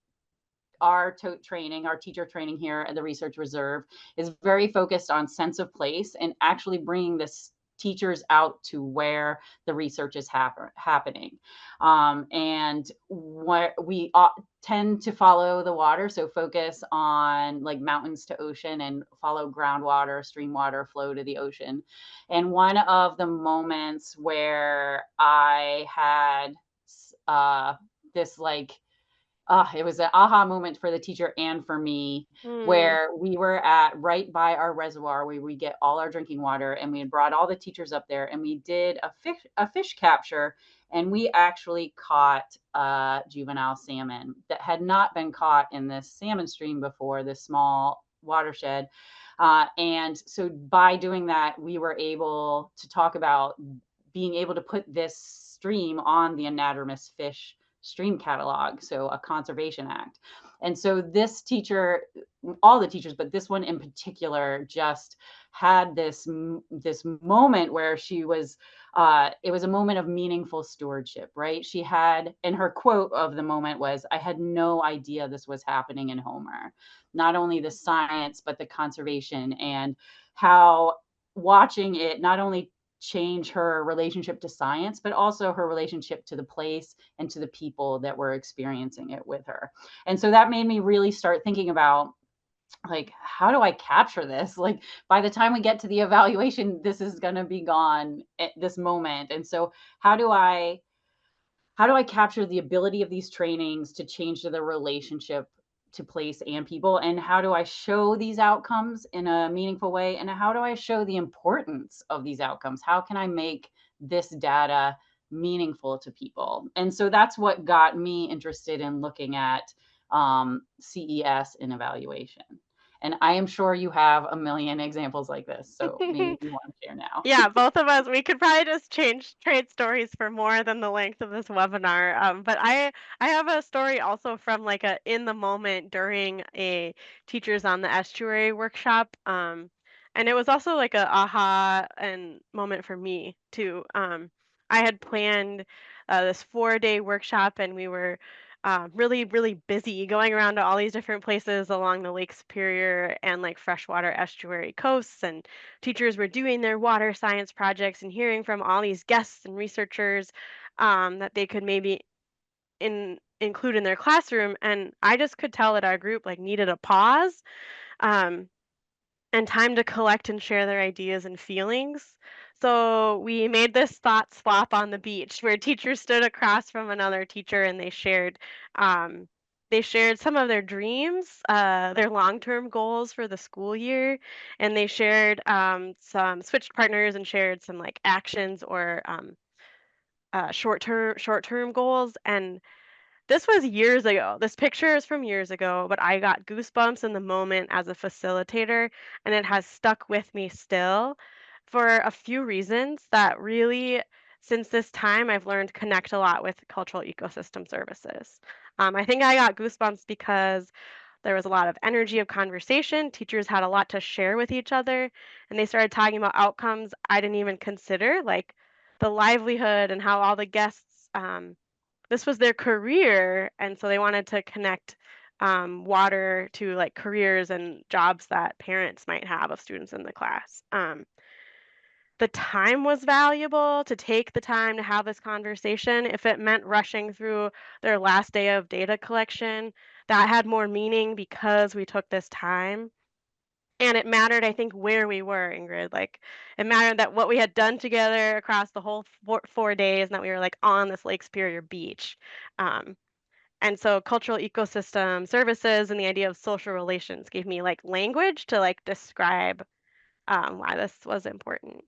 our training, our teacher training here at the Research Reserve is very focused on sense of place and actually bringing this teachers out to where the research is happening. And what we tend to follow the water, so focus on like mountains to ocean and follow groundwater, stream water flow to the ocean. And one of the moments where I had this like, it was an aha moment for the teacher and for me, where we were at right by our reservoir where we get all our drinking water, and we had brought all the teachers up there, and we did a fish capture, and we actually caught a juvenile salmon that had not been caught in this salmon stream before, this small watershed. And so by doing that, we were able to talk about being able to put this stream on the anadromous fish stream catalog, so a conservation act. And so this teacher, all the teachers, but this one in particular, just had this moment where she was, it was a moment of meaningful stewardship, right? She had, and her quote of the moment was, "I had no idea this was happening in Homer." Not only the science, but the conservation, and how watching it not only change her relationship to science, but also her relationship to the place and to the people that were experiencing it with her. And so that made me really start thinking about, like, how do I capture this? Like, by the time we get to the evaluation, this is going to be gone at this moment. And so how do I capture the ability of these trainings to change the relationship to place and people? And how do I show these outcomes in a meaningful way? And how do I show the importance of these outcomes? How can I make this data meaningful to people? And so that's what got me interested in looking at CES in evaluation. And I am sure you have a million examples like this. So maybe you want to share now. Yeah, both of us, we could probably just trade stories for more than the length of this webinar. But I have a story also from like a in the moment during a Teachers on the Estuary workshop. And it was also like a aha and moment for me too. I had planned this 4-day workshop, and we were really, really busy going around to all these different places along the Lake Superior and like freshwater estuary coasts, and teachers were doing their water science projects and hearing from all these guests and researchers that they could maybe include in their classroom. And I just could tell that our group like needed a pause and time to collect and share their ideas and feelings. So we made this thought swap on the beach where teachers stood across from another teacher, and they shared some of their dreams, their long-term goals for the school year, and they shared some switched partners and shared some like actions or short-term goals. And this was years ago. This picture is from years ago, but I got goosebumps in the moment as a facilitator, and it has stuck with me still for a few reasons that really, since this time, I've learned to connect a lot with cultural ecosystem services. I think I got goosebumps because there was a lot of energy of conversation. Teachers had a lot to share with each other, and they started talking about outcomes I didn't even consider, like the livelihood and how all the guests this was their career, and so they wanted to connect water to like careers and jobs that parents might have of students in the class. The time was valuable to take the time to have this conversation. If it meant rushing through their last day of data collection, that had more meaning because we took this time. And it mattered, I think, where we were, Ingrid. Like, it mattered that what we had done together across the whole 4 days, and that we were like on this Lake Superior beach. And so cultural ecosystem services and the idea of social relations gave me like language to like describe why this was important.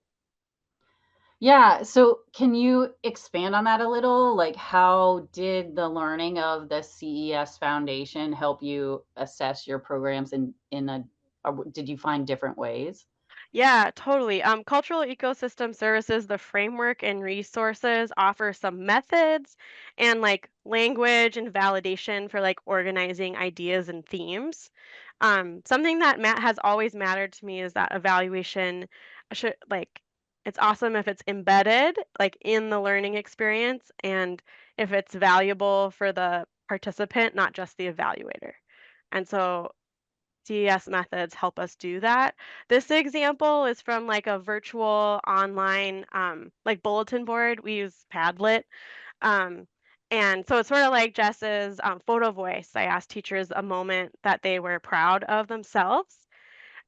Yeah, so can you expand on that a little? Like, how did the learning of the CES Foundation help you assess your programs or did you find different ways? Yeah, totally. Cultural ecosystem services, the framework and resources offer some methods and like language and validation for like organizing ideas and themes. Something that has always mattered to me is that evaluation should like it's awesome if it's embedded like in the learning experience, and if it's valuable for the participant, not just the evaluator. And so CES methods help us do that. This example is from like a virtual online like bulletin board. We use Padlet. Um, and so it's sort of like Jess's photo voice. I asked teachers a moment that they were proud of themselves.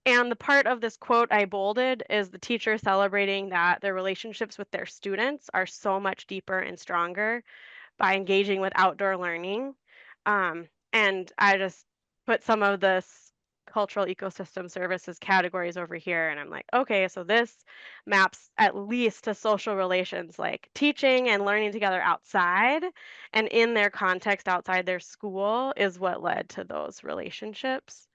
And the part of this quote I bolded is the teacher celebrating that their relationships with their students are so much deeper and stronger by engaging with outdoor learning. And I just put some of this cultural ecosystem services categories over here. And I'm like, okay, so this maps at least to social relations, like teaching and learning together outside and in their context outside their school is what led to those relationships.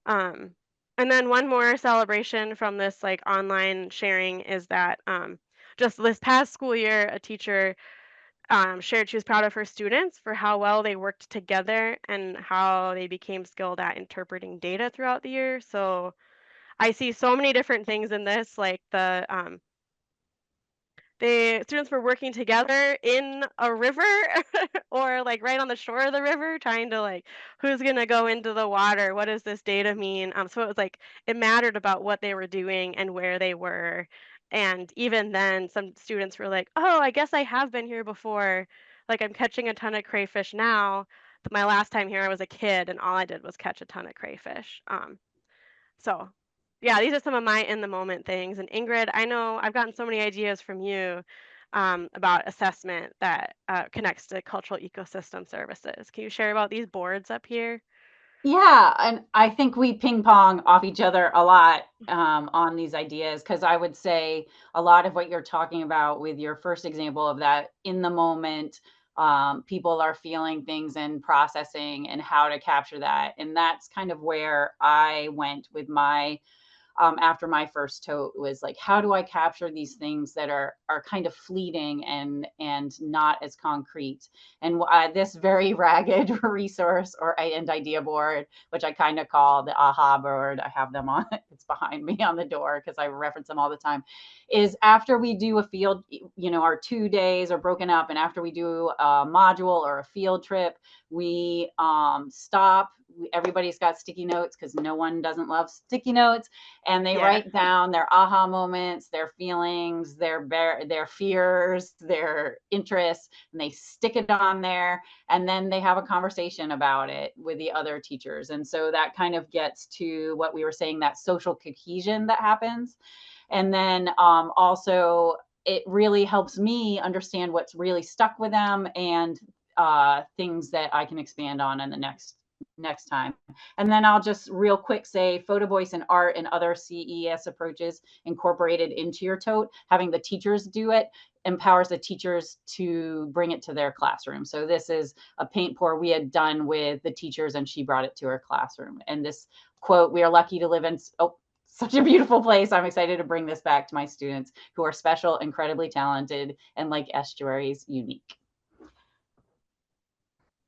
Um, and then one more celebration from this like online sharing is that just this past school year, a teacher shared she was proud of her students for how well they worked together and how they became skilled at interpreting data throughout the year. So I see so many different things in this, like the students were working together in a river or like right on the shore of the river trying to like who's going to go into the water, what does this data mean, so it was like it mattered about what they were doing and where they were. And even then some students were like, oh, I guess I have been here before, like I'm catching a ton of crayfish now, but my last time here I was a kid and all I did was catch a ton of crayfish. So yeah, these are some of my in the moment things. And Ingrid, I know I've gotten so many ideas from you about assessment that connects to cultural ecosystem services. Can you share about these boards up here? Yeah, and I think we ping pong off each other a lot on these ideas, because I would say a lot of what you're talking about with your first example of that in the moment, people are feeling things and processing and how to capture that. And that's kind of where I went with my after my first tote, was like, how do I capture these things that are kind of fleeting and not as concrete? And this very ragged resource and idea board, which I kind of call the aha board, I have them on, it's behind me on the door because I reference them all the time, is after we do a field, our 2 days are broken up, and after we do a module or a field trip, we stop. Everybody's got sticky notes because no one doesn't love sticky notes, and they write down their aha moments, their feelings, their fears, their interests, and they stick it on there, and then they have a conversation about it with the other teachers. And so that kind of gets to what we were saying, that social cohesion that happens. And then also it really helps me understand what's really stuck with them, and things that I can expand on in the next time. And then I'll just real quick say photo voice and art and other CES approaches incorporated into your tote, having the teachers do it empowers the teachers to bring it to their classroom. So this is a paint pour we had done with the teachers, and she brought it to her classroom. And this quote, "We are lucky to live in such a beautiful place. I'm excited to bring this back to my students who are special, incredibly talented, and like estuaries, unique."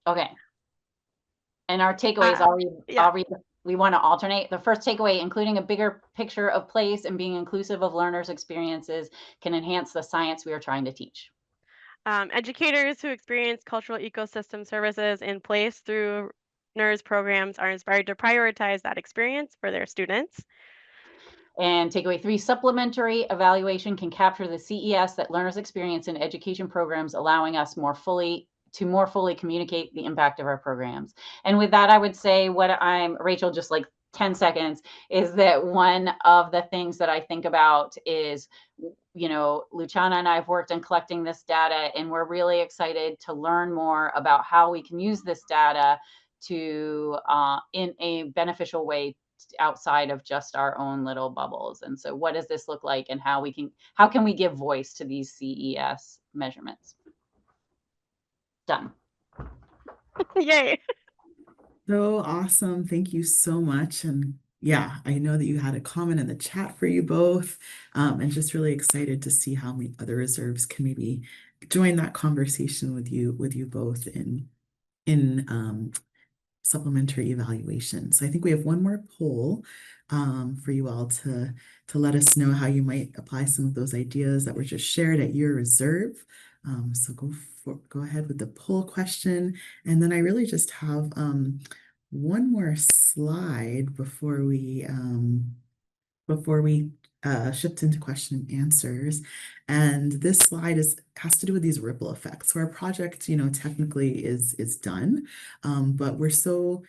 Okay. And our takeaways, I'll read we want to alternate. The first takeaway, including a bigger picture of place and being inclusive of learners' experiences can enhance the science we are trying to teach. Educators who experience cultural ecosystem services in place through NERRS programs are inspired to prioritize that experience for their students. And takeaway 3, supplementary evaluation can capture the CES that learners experience in education programs, allowing us more fully communicate the impact of our programs. And with that, I would say Rachel, just like 10 seconds, is that one of the things that I think about is, Luciana and I have worked on collecting this data, and we're really excited to learn more about how we can use this data to in a beneficial way outside of just our own little bubbles. And so what does this look like, and how can we give voice to these CES measurements? Done. Yay. So awesome. Thank you so much. And yeah, I know that you had a comment in the chat for you both, and just really excited to see how many other reserves can maybe join that conversation with you both in supplementary evaluation. So I think we have one more poll for you all to let us know how you might apply some of those ideas that were just shared at your reserve. So go ahead with the poll question. And then I really just have one more slide before we shift into question and answers. And this slide has to do with these ripple effects. So our project, technically is done, but we're so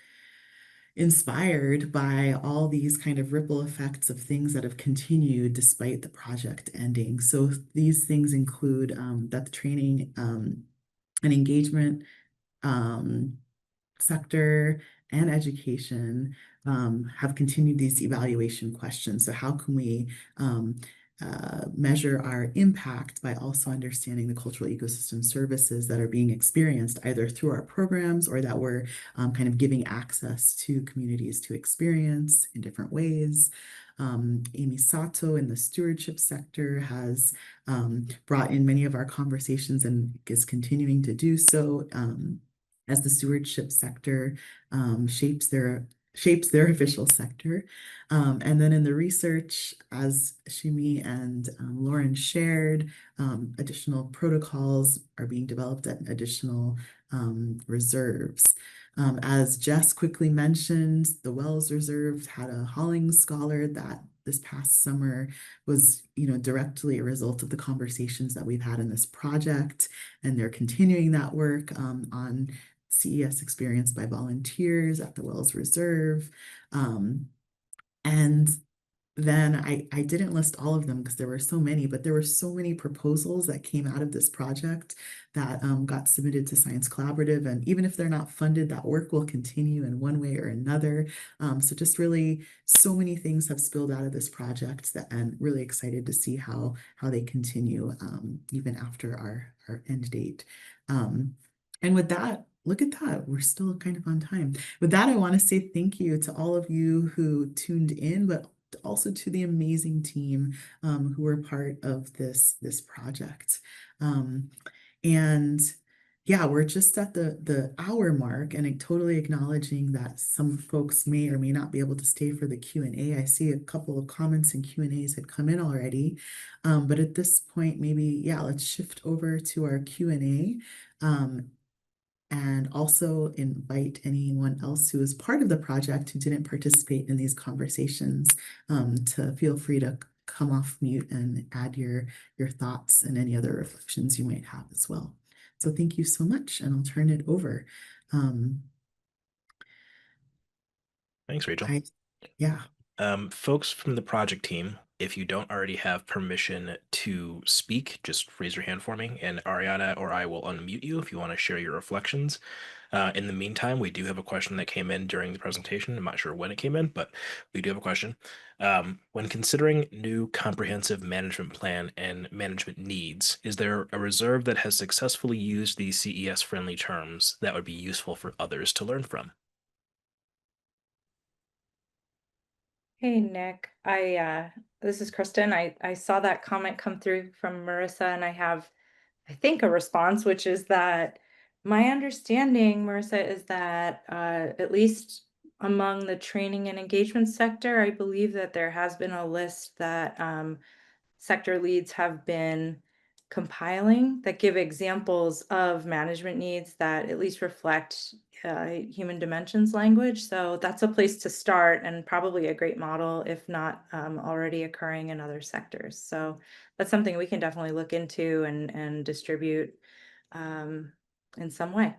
inspired by all these kind of ripple effects of things that have continued despite the project ending. So these things include that the training and engagement sector and education have continued these evaluation questions. So how can we measure our impact by also understanding the cultural ecosystem services that are being experienced either through our programs or that we're kind of giving access to communities to experience in different ways. Amy Sato in the stewardship sector has brought in many of our conversations and is continuing to do so as the stewardship sector shapes their official sector. And then in the research, as Shimi and Lauren shared, additional protocols are being developed at additional reserves. As Jess quickly mentioned, the Wells Reserve had a Hauling Scholar that this past summer was, directly a result of the conversations that we've had in this project, and they're continuing that work on CES experience by volunteers at the Wells Reserve. And then I didn't list all of them because there were so many, but there were so many proposals that came out of this project that got submitted to Science Collaborative. And even if they're not funded, that work will continue in one way or another. So just really so many things have spilled out of this project that I'm really excited to see how they continue even after our end date. And with that, look at that, we're still kind of on time. With that, I want to say thank you to all of you who tuned in, but also to the amazing team who were part of this project. And yeah, we're just at the hour mark, and totally acknowledging that some folks may or may not be able to stay for the Q&A. I see a couple of comments and Q&As had come in already. But at this point, maybe, yeah, let's shift over to our Q&A. And also invite anyone else who is part of the project who didn't participate in these conversations to feel free to come off mute and add your thoughts and any other reflections you might have as well. So thank you so much, and I'll turn it over. Thanks, Rachel. Yeah. Folks from the project team, if you don't already have permission to speak, just raise your hand for me, and Ariana or I will unmute you if you want to share your reflections. In the meantime, we do have a question that came in during the presentation. I'm not sure when it came in, but we do have a question. When considering new comprehensive management plan and management needs, is there a reserve that has successfully used these CES-friendly terms that would be useful for others to learn from? Hey, Nick, this is Kristen. I saw that comment come through from Marissa, and I have, I think, a response, which is that my understanding, Marissa, is that at least among the training and engagement sector, I believe that there has been a list that sector leads have been compiling that give examples of management needs that at least reflect human dimensions language. So that's a place to start, and probably a great model, if not already occurring in other sectors. So that's something we can definitely look into and distribute in some way.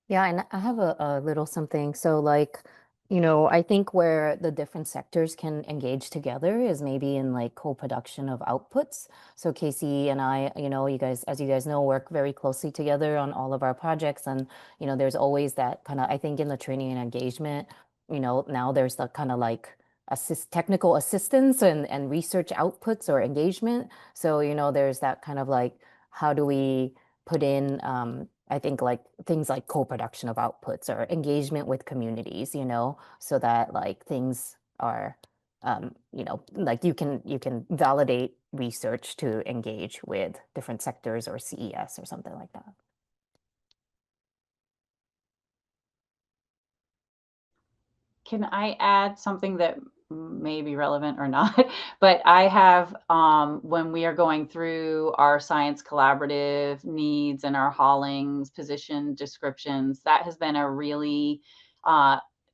Yeah, and I have a little something. So like, I think where the different sectors can engage together is maybe in like co-production of outputs. So Casey and I, you guys, as you guys know, work very closely together on all of our projects. And, there's always that kind of, I think in the training and engagement, now there's the kind of like technical assistance and research outputs or engagement. So, there's that kind of like, how do we put in, I think like things like co-production of outputs or engagement with communities, so that like things are, like you can validate research to engage with different sectors or CES or something like that. Can I add something that may be relevant or not? But I have, when we are going through our science collaborative needs and our haulings position descriptions, that has been a really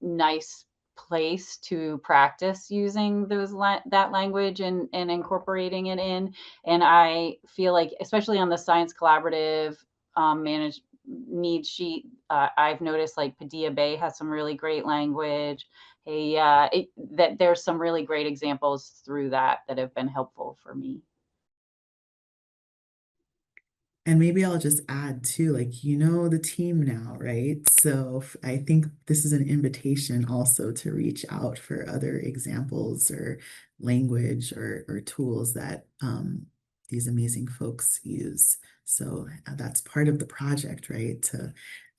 nice place to practice using that language and incorporating it in. And I feel like, especially on the Science Collaborative managed needs sheet, I've noticed like Padilla Bay has some really great language. That there's some really great examples through that have been helpful for me. And maybe I'll just add too, like, the team now, right? So I think this is an invitation also to reach out for other examples or language or tools that these amazing folks use. So that's part of the project, right?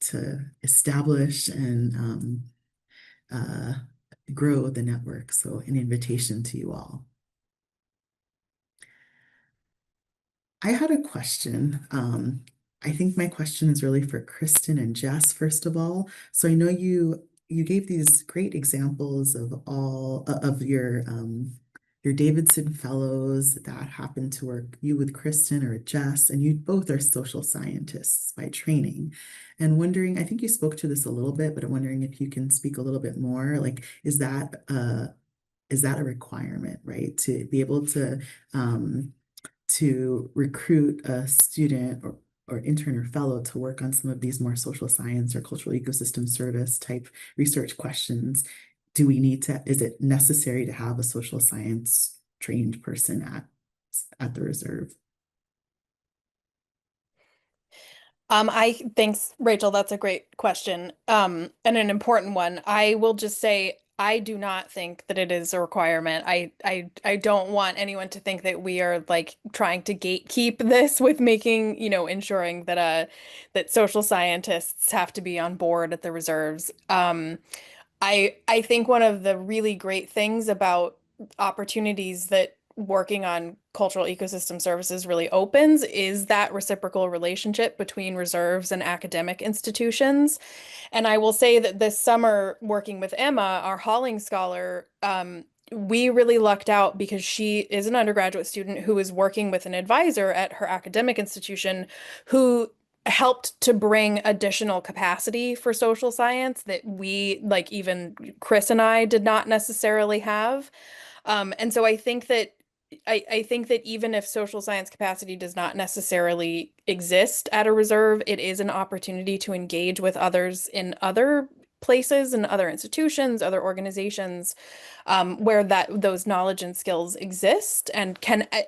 To establish and grow the network. So an invitation to you all. I had a question. I think my question is really for Kristen and Jess, first of all. So I know you gave these great examples of all of your Davidson fellows that happen to work you with Kristen or Jess, and you both are social scientists by training. And wondering, I think you spoke to this a little bit, but I'm wondering if you can speak a little bit more. Like, is that a requirement, right? To be able to recruit a student or intern or fellow to work on some of these more social science or cultural ecosystem service type research questions, is it necessary to have a social science trained person at the reserve? Thanks, Rachel. That's a great question. And an important one. I will just say I do not think that it is a requirement. I don't want anyone to think that we are like trying to gatekeep this with making, ensuring that that social scientists have to be on board at the reserves. I think one of the really great things about opportunities that working on cultural ecosystem services really opens is that reciprocal relationship between reserves and academic institutions. And I will say that this summer, working with Emma, our Halling scholar, we really lucked out because she is an undergraduate student who is working with an advisor at her academic institution who helped to bring additional capacity for social science that we, like even Chris and I, did not necessarily have. And so I think that even if social science capacity does not necessarily exist at a reserve, it is an opportunity to engage with others in other places and other institutions, other organizations, where those knowledge and skills exist and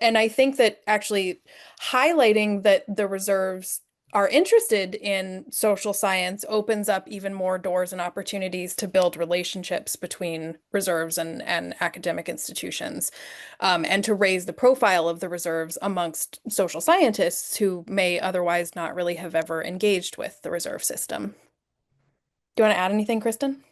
I think that actually highlighting that the reserves are interested in social science opens up even more doors and opportunities to build relationships between reserves and academic institutions, and to raise the profile of the reserves amongst social scientists who may otherwise not really have ever engaged with the reserve system. Do you want to add anything, Kristen?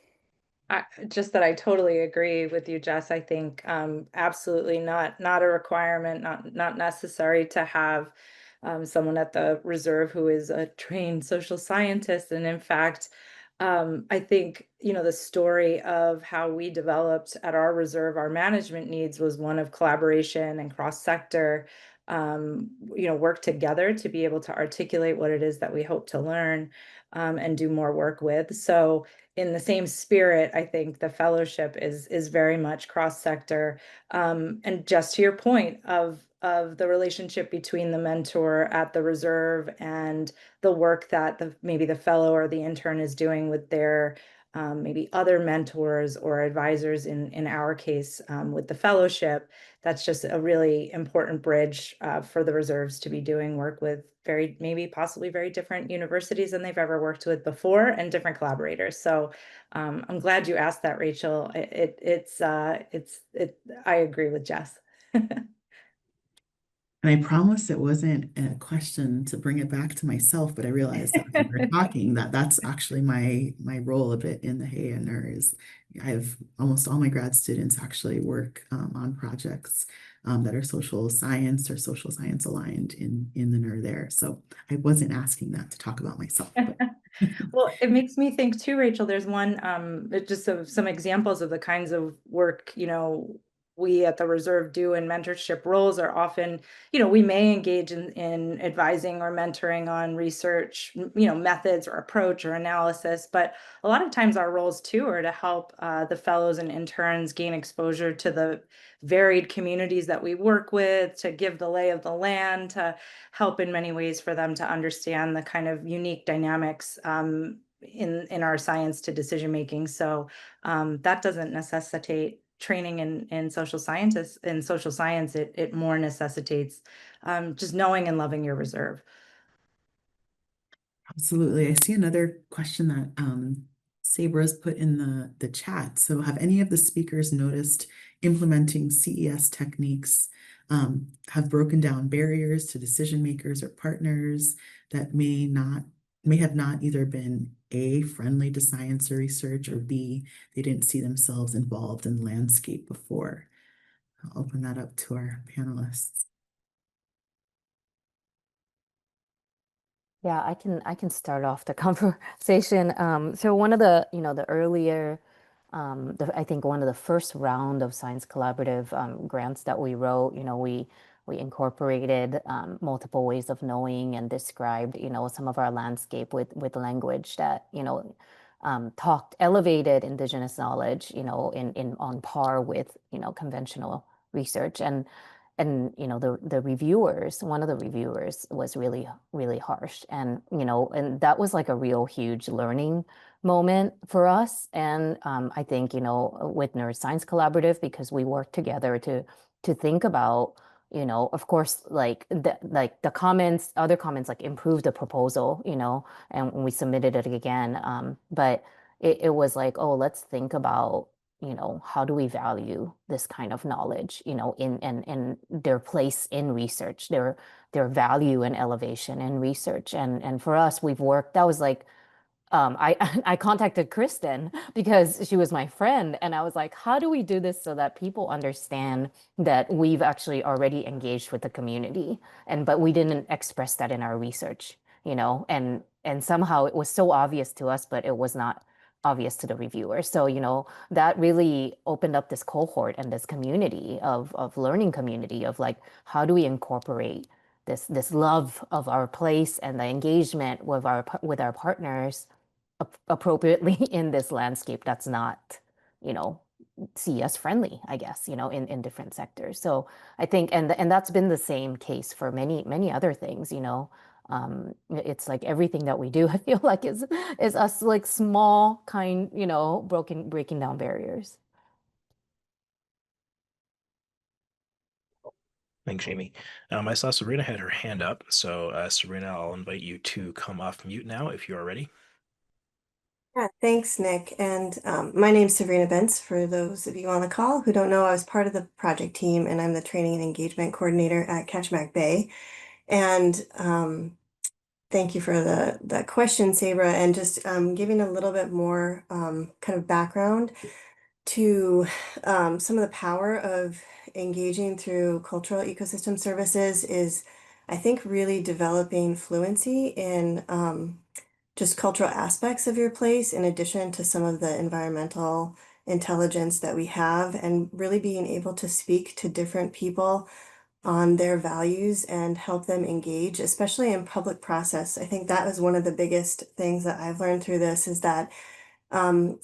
Just that I totally agree with you, Jess. I think absolutely not a requirement, not necessary to have someone at the reserve who is a trained social scientist. And in fact, I think, the story of how we developed at our reserve, our management needs was one of collaboration and cross-sector, work together to be able to articulate what it is that we hope to learn and do more work with. So in the same spirit, I think the fellowship is very much cross-sector. And just to your point of the relationship between the mentor at the reserve and the work that maybe the fellow or the intern is doing with their maybe other mentors or advisors in our case with the fellowship, that's just a really important bridge for the reserves to be doing work with possibly very different universities than they've ever worked with before and different collaborators. So I'm glad you asked that, Rachel. I agree with Jess. And I promise it wasn't a question to bring it back to myself, but I realized as we were talking that's actually my role a bit in the HEA and NERRS. I have almost all my grad students actually work on projects that are social science or social science aligned in the NER there. So I wasn't asking that to talk about myself. But. Well, it makes me think too, Rachel, there's one, just some examples of the kinds of work, we at the Reserve do in mentorship roles are often, we may engage in advising or mentoring on research, methods or approach or analysis, but a lot of times our roles too are to help the fellows and interns gain exposure to the varied communities that we work with, to give the lay of the land, to help in many ways for them to understand the kind of unique dynamics in our science to decision making. So that doesn't necessitate training in social scientists in social science. It more necessitates just knowing and loving your reserve. Absolutely. I see another question that Sabra's put in the chat. So have any of the speakers noticed implementing CES techniques have broken down barriers to decision makers or partners that may have not either been A, friendly to science or research, or B, they didn't see themselves involved in the landscape before? I'll open that up to our panelists. Yeah, I can start off the conversation. So one of the, the earlier, I think one of the first round of Science Collaborative grants that we wrote, we incorporated multiple ways of knowing and described, some of our landscape with language that, elevated Indigenous knowledge, in on par with, conventional research. And the reviewers, one of the reviewers was really harsh, and and that was like a real huge learning moment for us. And I think with NERRS Science Collaborative, because we work together to think about of course, like the comments, other comments, like improve the proposal, and we submitted it again, but it was like, oh, let's think about how do we value this kind of knowledge, in their place in research, their value and elevation in research. And for us, we've worked, that was like, I contacted Kristen because she was my friend, and I was like, how do we do this so that people understand that we've actually already engaged with the community, but we didn't express that in our research, and somehow it was so obvious to us, but it was not obvious to the reviewer. So, that really opened up this cohort and this community of learning community of like, how do we incorporate this love of our place and the engagement with our partners appropriately in this landscape that's not, CES friendly, I guess, in different sectors. So I think, and that's been the same case for many other things, it's like everything that we do, I feel like is us like small kind, breaking down barriers. Thanks, Jamie. I saw Sabrina had her hand up. So Sabrina, I'll invite you to come off mute now if you are ready. Yeah, thanks, Nick. And my name's Sabrina Bentz. For those of you on the call who don't know, I was part of the project team, and I'm the training and engagement coordinator at Ketchmack Bay. And thank you for the question, Sabra, and just giving a little bit more kind of background to some of the power of engaging through cultural ecosystem services is, I think, really developing fluency in just cultural aspects of your place, in addition to some of the environmental intelligence that we have, and really being able to speak to different people on their values and help them engage, especially in public process. I think that was one of the biggest things that I've learned through this, is that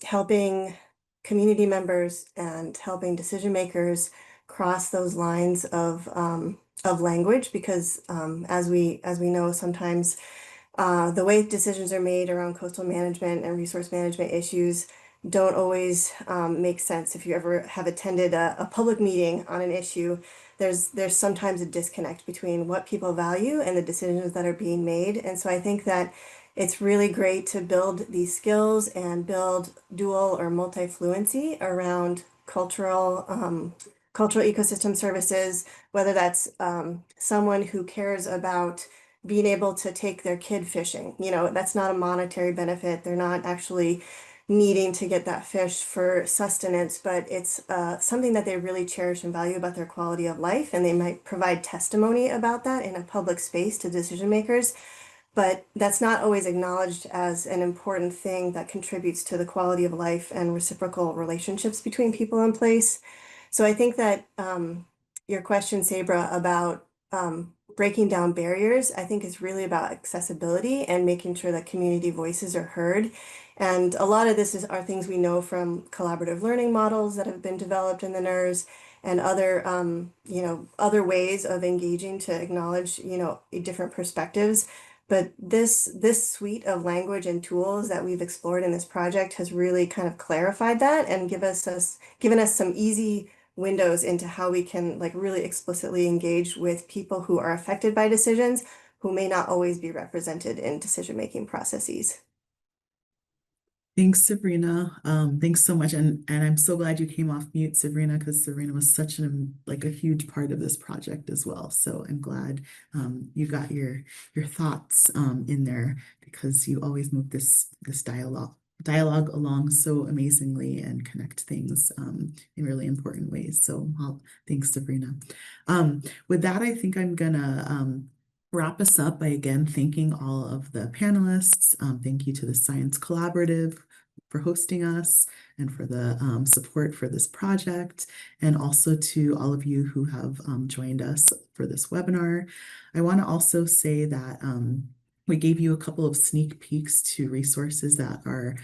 helping community members and helping decision makers cross those lines of language, because as we know, sometimes the way decisions are made around coastal management and resource management issues don't always make sense. If you ever have attended a public meeting on an issue, there's sometimes a disconnect between what people value and the decisions that are being made. And so I think that it's really great to build these skills and build dual or multi-fluency around cultural ecosystem services, whether that's someone who cares about being able to take their kid fishing. That's not a monetary benefit. They're not actually needing to get that fish for sustenance, but it's something that they really cherish and value about their quality of life, and they might provide testimony about that in a public space to decision makers. But that's not always acknowledged as an important thing that contributes to the quality of life and reciprocal relationships between people in place. So I think that your question, Sabra, about breaking down barriers, I think is really about accessibility and making sure that community voices are heard. And a lot of this are things we know from collaborative learning models that have been developed in the NERRS and other, other ways of engaging to acknowledge, different perspectives. But this suite of language and tools that we've explored in this project has really kind of clarified that and given us some easy windows into how we can like really explicitly engage with people who are affected by decisions who may not always be represented in decision-making processes. Thanks, Sabrina. Thanks so much. And I'm so glad you came off mute, Sabrina, because Sabrina was such a huge part of this project as well. So I'm glad you got your thoughts in there, because you always move this dialogue along so amazingly and connect things in really important ways. So thanks, Sabrina. With that, I think I'm gonna wrap us up by again thanking all of the panelists. Thank you to the Science Collaborative for hosting us and for the support for this project, and also to all of you who have joined us for this webinar. I want to also say that we gave you a couple of sneak peeks to resources that are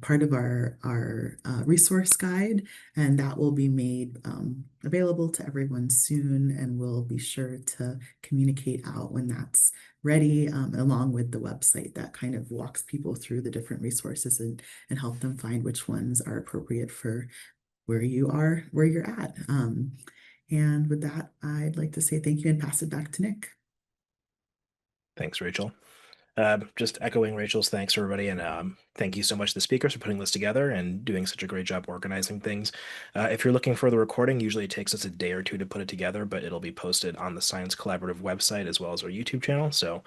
part of our resource guide, and that will be made available to everyone soon, and we'll be sure to communicate out when that's ready, along with the website that kind of walks people through the different resources and help them find which ones are appropriate for where you're at. And with that, I'd like to say thank you and pass it back to Nick. Thanks, Rachel. Just echoing Rachel's thanks, everybody, and thank you so much to the speakers for putting this together and doing such a great job organizing things. If you're looking for the recording, usually it takes us a day or two to put it together, but it'll be posted on the Science Collaborative website as well as our YouTube channel, so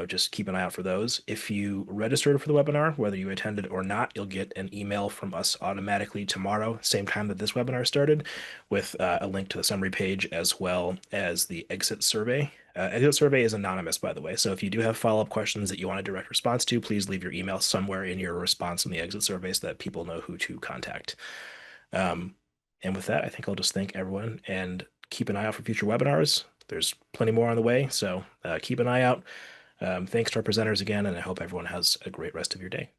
just keep an eye out for those. If you registered for the webinar, whether you attended or not, you'll get an email from us automatically tomorrow, same time that this webinar started, with a link to the summary page as well as the exit survey. Exit survey is anonymous, by the way, so if you do have follow-up questions that you want a direct response to, please leave your email somewhere in your response in the exit survey so that people know who to contact. And with that, I think I'll just thank everyone and keep an eye out for future webinars. There's plenty more on the way, so keep an eye out. Thanks to our presenters again, and I hope everyone has a great rest of your day.